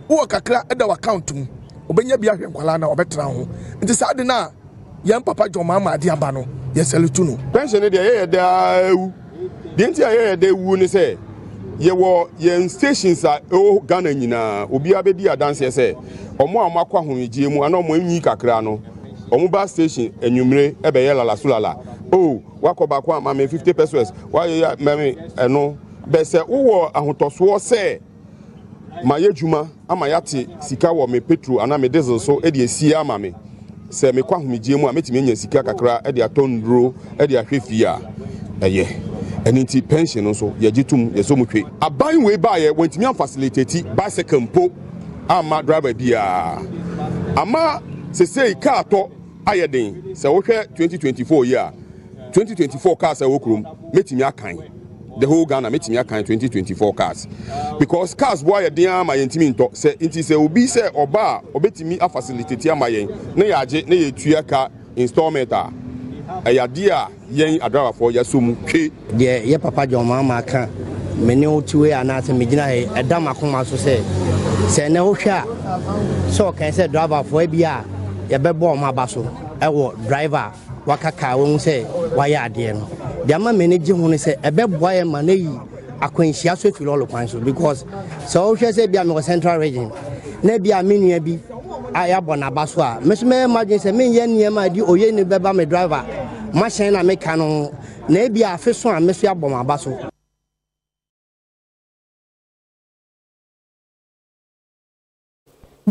wo kakra eda account mu obenya bia hwenkwala na obetra ho nti sa de na yan papa John Mama ade aba no ye seletu no pension de ye da ewu de nti ye da ewu ni say ye wo ye stations a o Ghana nyina obi abedi adanse say omo amakwa homegie mu ana omo nyi kakra no Omuba station enyumre ebe ye lala sulala oh wakoba kwa mama 50 pesos why meme eno be se wo ahotoso se maye juma ama yate sika wo me petrol ana me diesel so e de esi ama me se me kwa homigie mu a metimi anya sika kakra e de atondro e de ahwefia eye eni pension no so ye gitum ye so mutwe aban we ba ye wantimi am facilitate bicycle mpo ama driver bia ama se say car to ayedin se wo hwe 2024 year 2024 cars awokrum metimi akan the whole Ghana metimi akan 2024 cars because cars boy ayedin ama yentimi nto se nti se obi se oba obetimi a facilitate ama yen na yaje na yetua ka installment a ayade a yen adrawa for yasom twe de ye papa John Mama kan meni otuwe anase megina he edam akoma so se na wo hwa so kan se driver for bia ye bebo ma baso ewo driver wakaka won se waya ade no de ama manage hu ne se ebeboa ye ma na yi akwanhia so fi lolo kwan so because so hwe se bia me central region na bia menua bi aya bona baso a me so me imagine se me ye niam adi oye ni beba me driver machine na me kanu na bia afeso a me so aboma baso.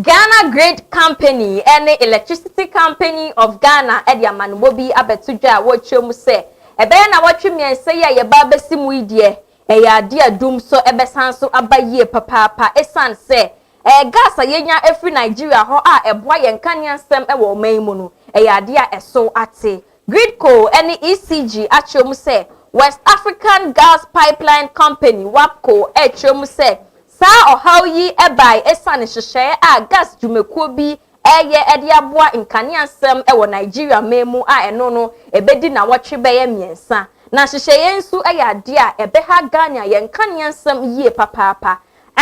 Ghana Grid Company any electricity company of Ghana e dia manubobi abetudwa wo twem se ebe na wotwe miense ya ye ba besimu idie e ya ade adum so ebe sanso abaye papapa esan se gas yenya efri Nigeria ho a eboa ye nkania nsem e wo man mu no e ya ade a eso ate Gridco any ECG atwem se West African Gas Pipeline Company WAPCO e twem se sa ohaw yi ebai esane hwehwe a gas dwumekuo bi eye ede aboa nkania nsem e wo Nigeria memu a eno no ebedi na wotwe beye miensa na hwehwe nsu eye ade a ebe ha Ghana ye nkania nsem yie papapa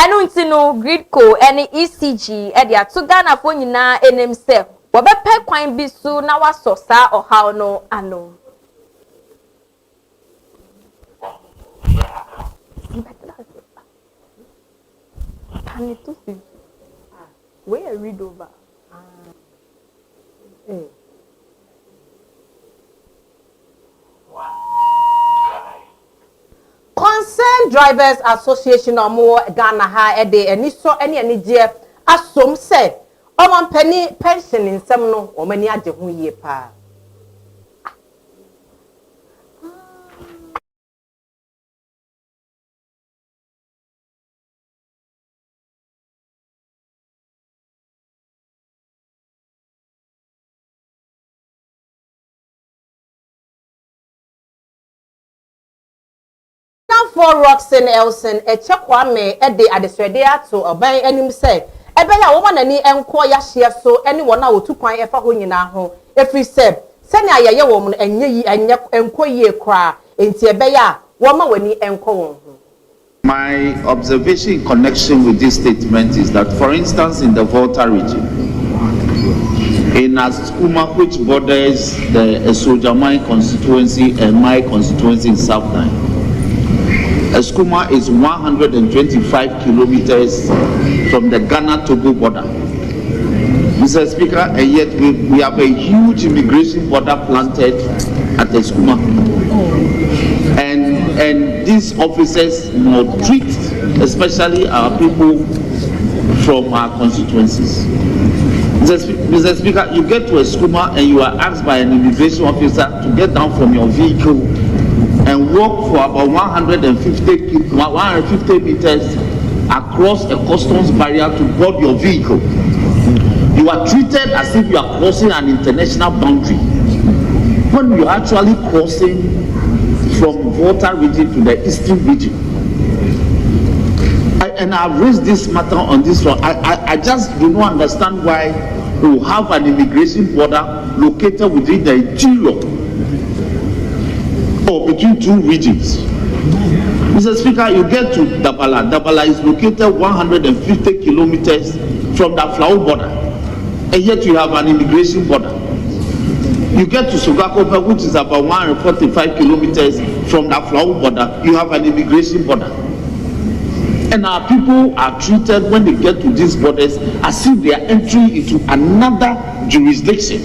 eno nti no Gridco ene ECG ede ato Ghana fo nyina enem se wobepe kwan bi su na waso sa ohaw no ano Can you see? Where read over? Concerned Drivers Association omo Ghana ha ede eni so eni je asom se omo pension nsem no omani age ho yie pa for Roxanne Elson e Chakwame e de adesrede ato oban anim say ebe ya wo manani enko ya hye so ene wona wo tukwan efa ho nyina ho efri seb sene ayeye wo mu enye yi enye enko yi kra enti ebe ya wo ma wani enko won ho. My observation in connection with this statement is that, for instance, in the Volta region, in Askuma, which borders the Esojamai constituency and my constituency in Southline, Askuma is 125 kilometers from the Ghana-Togo border. Mr. Speaker, and yet we have a huge immigration border planted at Askuma. And these officers treat especially our people from our constituencies. Mr. Speaker, you get to Askuma and you are asked by an immigration officer to get down from your vehicle and walk for about 150 meters across a customs barrier to board your vehicle. You are treated as if you are crossing an international boundary when you are actually crossing from Volta region to the eastern region. And I've raised this matter on this one. I just do not understand why we have an immigration border located within the interior or between two regions. Mr. Speaker, you get to Dabala. Dabala is located 150 kilometers from the Flower border, and yet you have an immigration border. You get to Sogakope, which is about 145 kilometers from the Flower border, you have an immigration border. And our people are treated when they get to these borders as if they are entering into another jurisdiction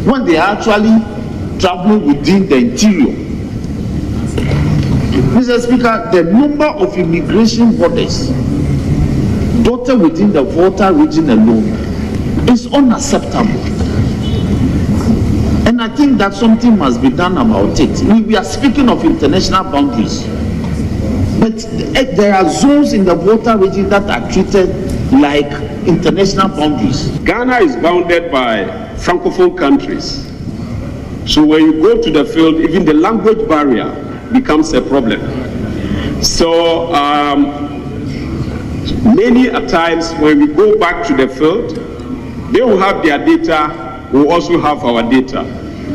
when they are actually traveling within the interior. Mr. Speaker, the number of immigration borders dotted within the Volta region alone is unacceptable. And I think that something must be done about it. We are speaking of international boundaries, but there are zones in the Volta region that are treated like international boundaries. Ghana is bounded by Francophone countries. So when you go to the field, even the language barrier becomes a problem. So many a times when we go back to the field, they will have their data, we also have our data.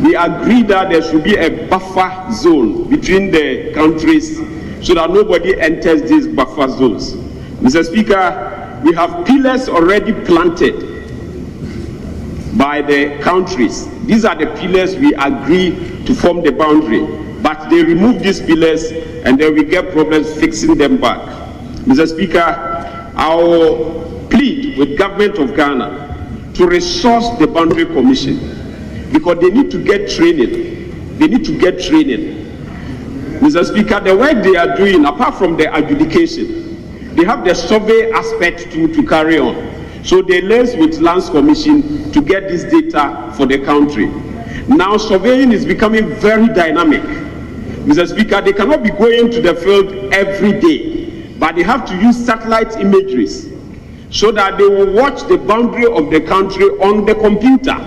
We agree that there should be a buffer zone between the countries so that nobody enters these buffer zones. Mr. Speaker, we have pillars already planted by the countries. These are the pillars we agree to form the boundary, but they remove these pillars and then we get problems fixing them back. Mr. Speaker, I will plead with government of Ghana to resource the boundary commission because they need to get training. They need to get training. Mr. Speaker, the work they are doing, apart from the adjudication, they have the survey aspect to carry on. So they liaise with Lands Commission to get this data for the country. Now surveying is becoming very dynamic. Mr. Speaker, they cannot be going to the field every day, but they have to use satellite imageries so that they will watch the boundary of the country on the computer.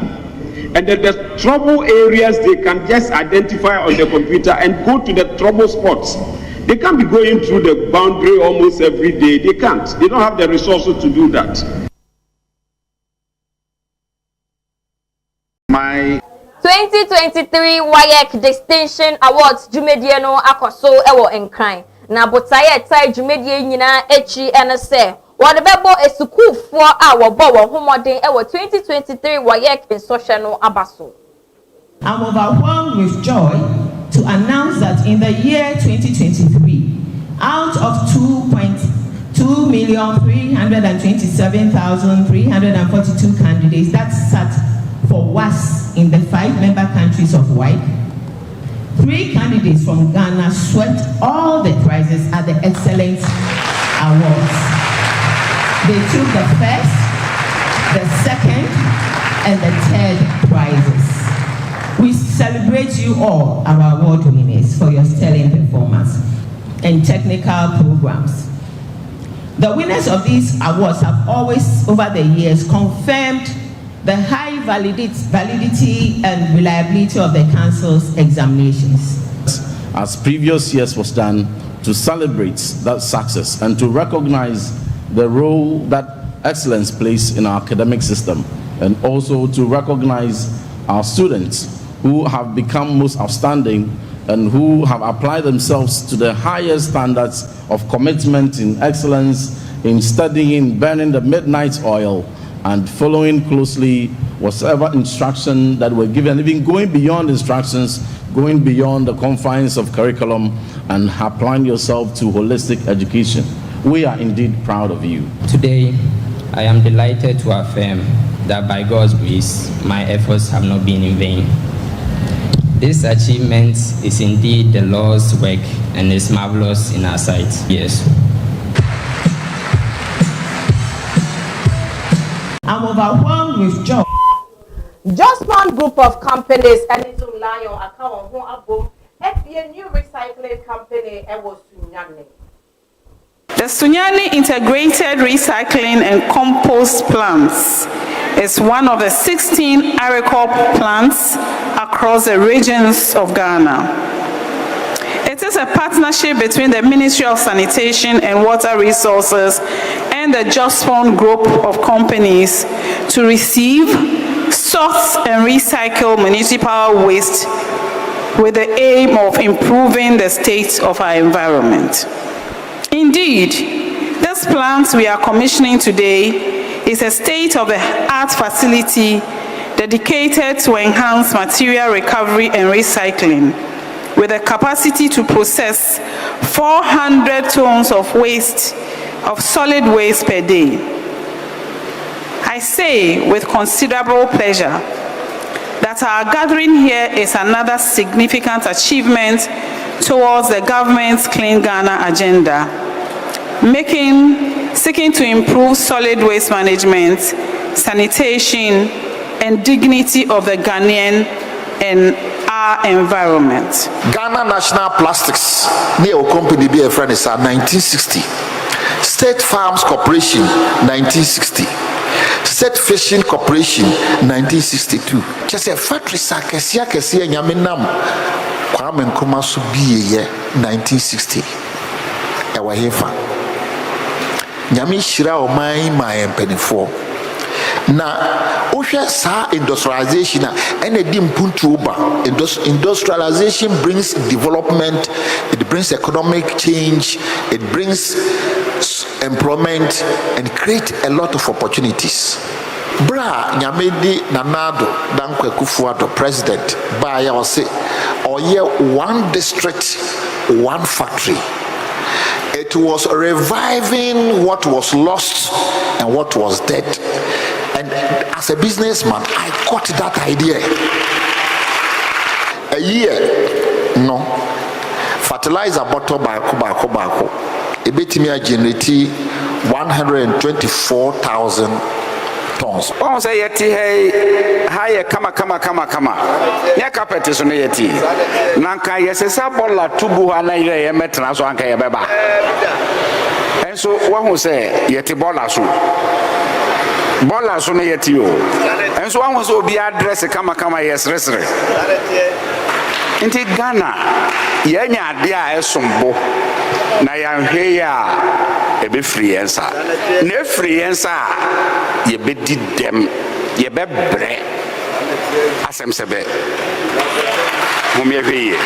And then the trouble areas they can just identify on the computer and go to the trouble spots. They can't be going through the boundary almost every day. They can't. They don't have the resources to do that. My 2023 WAEC Distinction Awards Jumedie no akoso ewo enkran. Na botaye tai jumedie nyina echi ene se Wadebebo esukufo a wobo wo homoden ewo 2023 WAEC instruction no abaso. I'm overwhelmed with joy to announce that in the year 2023, out of 2,327,342 candidates that sat for WAS in the 5 member countries of WAEC, 3 candidates from Ghana swept all the prizes at the Excellence Awards. They took the first, the second, and the third prizes. We celebrate you all, our award winners, for your sterling performance and technical programs. The winners of these awards have always, over the years, confirmed the high validity and reliability of the Council's examinations. As previous years was done, to celebrate that success and to recognize the role that excellence plays in our academic system, and also to recognize our students who have become most outstanding and who have applied themselves to the highest standards of commitment in excellence, in studying, burning the midnight oil, and following closely whatever instruction that were given, even going beyond instructions, going beyond the confines of curriculum, and applying yourself to holistic education. We are indeed proud of you. Today, I am delighted to affirm that by God's grace, my efforts have not been in vain. This achievement is indeed the Lord's work and is marvelous in our sight. Yes. I'm overwhelmed with joy. Just one group of companies and it's Lion account who abom a new recycling company was Sunyani. The Sunyani Integrated Recycling and Compost Plants is one of the 16 ARECOP plants across the regions of Ghana. It is a partnership between the Ministry of Sanitation and Water Resources and the Just One group of companies to receive, sort and recycle municipal waste with the aim of improving the state of our environment. Indeed, this plant we are commissioning today is a state-of-the-art facility dedicated to enhance material recovery and recycling, with a capacity to process 400 tons of waste, of solid waste per day. I say with considerable pleasure that our gathering here is another significant achievement towards the government's Clean Ghana agenda, seeking to improve solid waste management, sanitation, and dignity of the Ghanaian and our environment. Ghana National Plastics, near company be a friend is 1960. State Farms Corporation, 1960. State Fishing Corporation, 1962. Just a factory sakesia kesia nyaminam. Kwame Nkrumah so be 1960. Ewa hefa. Nyami shira o my empenifo. Na ohwe sa industrialization and a dim puntu oba. Industrialization brings development, it brings economic change, it brings employment and create a lot of opportunities. Bra Nyamedi Nanado Dankwa Akufo-Addo president by our say or year one district, one factory. It was reviving what was lost and what was dead. And as a businessman, I caught that idea. A year, no. Fertilizer bottle by Bako. Ebetimia generate 124,000 tons. On say yeti hey higher kama. Ya carpet is on yeti. Nanka yesesa bola tubu ana ye metra so anka ye beba. And so one who say yeti bola so. Bola so no yeti o. And so one who so be address kama yes resre. Inti Ghana yenya ade a esombo na yanhwe ya ebe free ensa na free ensa ye bedi dem ye bebre asem sebe mumyehwe.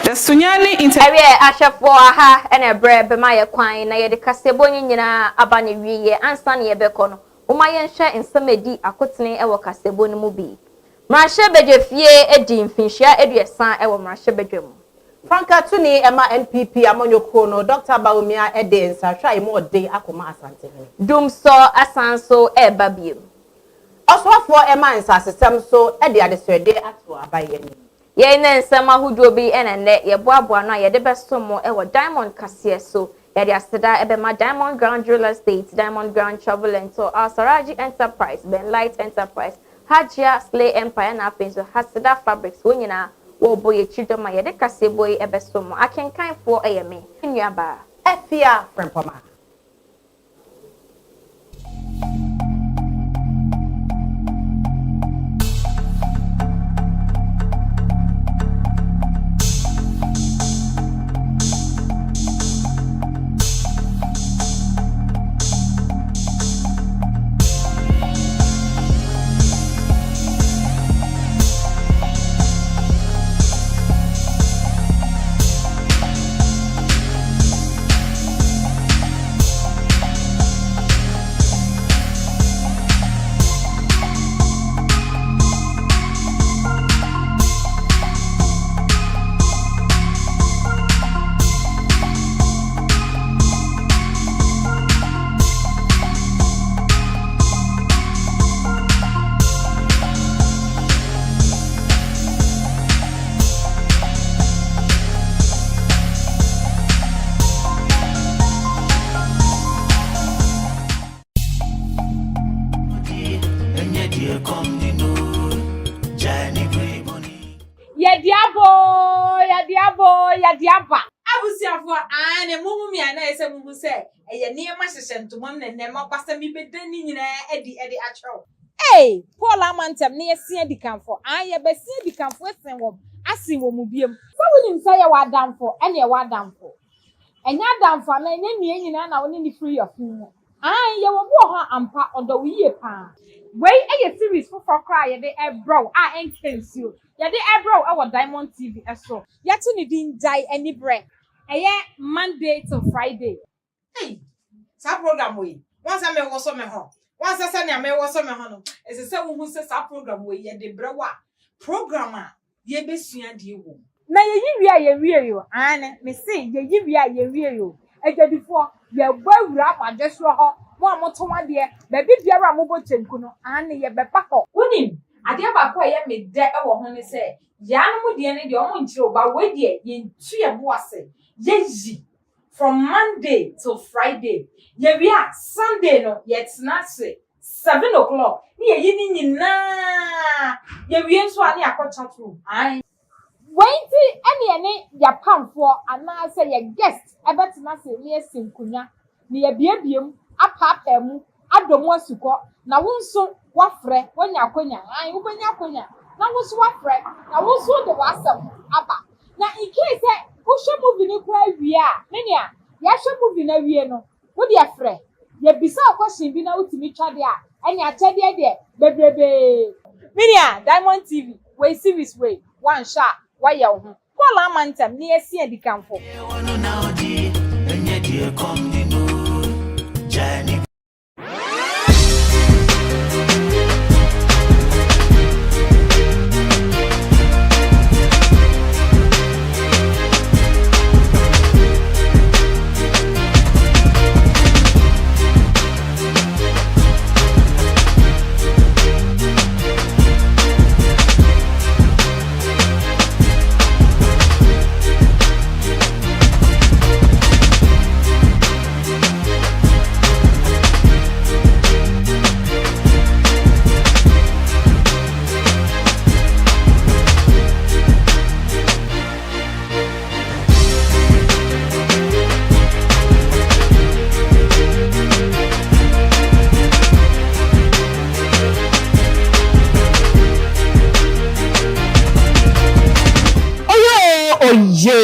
The Sunyani Integrated Ashafo aha ene bre be ma ye kwan na ye de kasebo nyina aba ne wiye ansa ne ye beko no uma ye nhwe nsamedi akotene e wo kasebo no mu bi Mrashe bedwefie edi mfinhia eduesan e wo mrashe bedwem. Franka tuni ema NPP amonyoko no Dr. Bawumia ede nsahwa imo ode akoma asante hene. Dum so asanso e babiem. Oswafo ema nsasesem so ede adesede ato abaye ni. Ye ne nsem ahuduo bi enene ye boaboa no ye de besomo e wo Diamond Kase so ye de aseda ebe ma Diamond Grand Real Estate, Diamond Grand Travel and so Asaraji Enterprise, Ben Light Enterprise, Hajia Slay Empire na penso Haseda Fabrics wonyina wo boye chidoma ye de kase boy ebesomo akenkan fo eyeme nuaba efia frempoma. ya diaba abusiafo ane mumu mi ana ese mumu se eye niema hyehyentoma na nema kwasa mi bedani nyina edi atwew Paul Amantem ne yesia dikanfo aye besia dikanfo esen wo asin wo mu biem so wonim say ye wadamfo ene ye wadamfo enya damfo na enya nie nyina na woni ni free of you ye wo bo ho ampa odo wiye pa wei eye series for kra ye de ebro enkensu ye de ebro e wo Diamond TV eso ye to ni din jai eni bre eye Monday to Friday sa program we once me wo so me ho once say na me wo so me ho no ese se wo hu se sa program we ye de bre wa program a ye besua de wo na ye yiwia ye wie yo ane me say ye yiwia ye wie yo ejadifo ye gbawura apajeso ho mo amotonwa de ba bibiara mo bo chenku no ane ye bepa ho wonim ade ba ko ye me de e wo ho ne se ya no mu de ne de o mo nchire ba we de ye ntu ye bo ase ye yi from Monday to Friday ye wia Sunday no ye tena se 7 o'clock ni ye yi ni nyina ye wie nso ane akọcha tru ai Wainti ene ya pamfo ana say ye guest ebetina se ni esinkunya ni ye biebiem apapa mu adomu asuko na wonso wafre wonya akonya an wobenya akonya na wonso wafre na wonso de wasam aba na in case wo hwe movie ni kwa wie a menia ya hwe movie na wie no wo de afre ye bisa question bi na utimi twade a enya akyade de bebrebe menia Diamond TV we series we one shot why you Paul Amantem ni esi edikanfo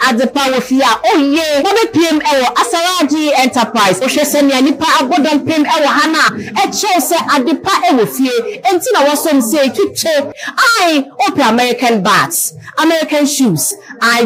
Adepa wofia oye wo be PM ewo Asaraji Enterprise o hwese ne nipa abodon PM ewo hana e che se adepa ewo fie enti na wosom se twitwe open American bats American shoes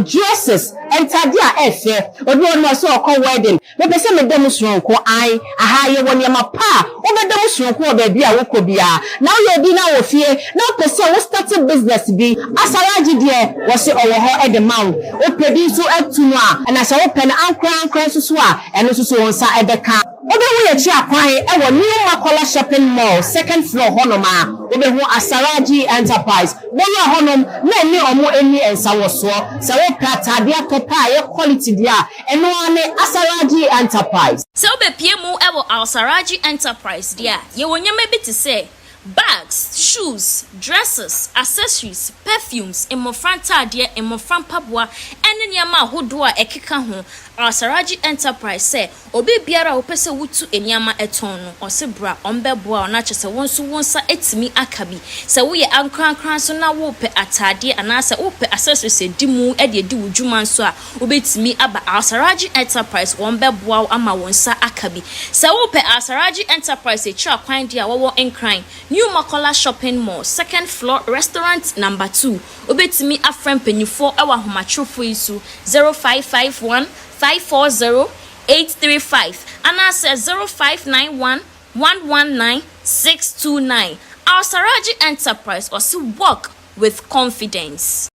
dresses entade a efe obi ono so okọ wedding me pese me dem sonko aha ye woni ma pa o be dem sonko o ba bia wo ko bia na wo bi na wo fie na pese wo start business bi Asaraji de wo se owo ho e de mawo o pedi so atuno a na se wo pen ankran so a eno so wonsa e be ka obe hu ye chi akwan e wo New Makola shopping mall second floor honoma obe hu Asaraji Enterprise bono honom na ni omo eni ensa wo so se wo platade atopa ye quality dia eno ane Asaraji Enterprise se obe pie mu e wo Asaraji Enterprise dia ye wonyama bi te say bags, shoes, dresses, accessories, perfumes, emofranta de emoframpaboa ene niama ahodo a ekeka ho Asaraji Enterprise say obi biara wo pese wutu eniama eton no osebra ombeboa ona chese wonso wonsa etimi akabi se wo ye ankran so na wo pe atade anase wo pe accessories edimu e de edi wudwuma nso a obetimi aba Asaraji Enterprise ombeboa ama wonsa akabi se wo pe Asaraji Enterprise e tra kwan dia wo enkran New Makola shopping mall second floor restaurant number 2 obetimi afrem penifo ewa homachofo isu 0551 540-835 and I said 0591-119-629. Asaraji Enterprise or see work with confidence.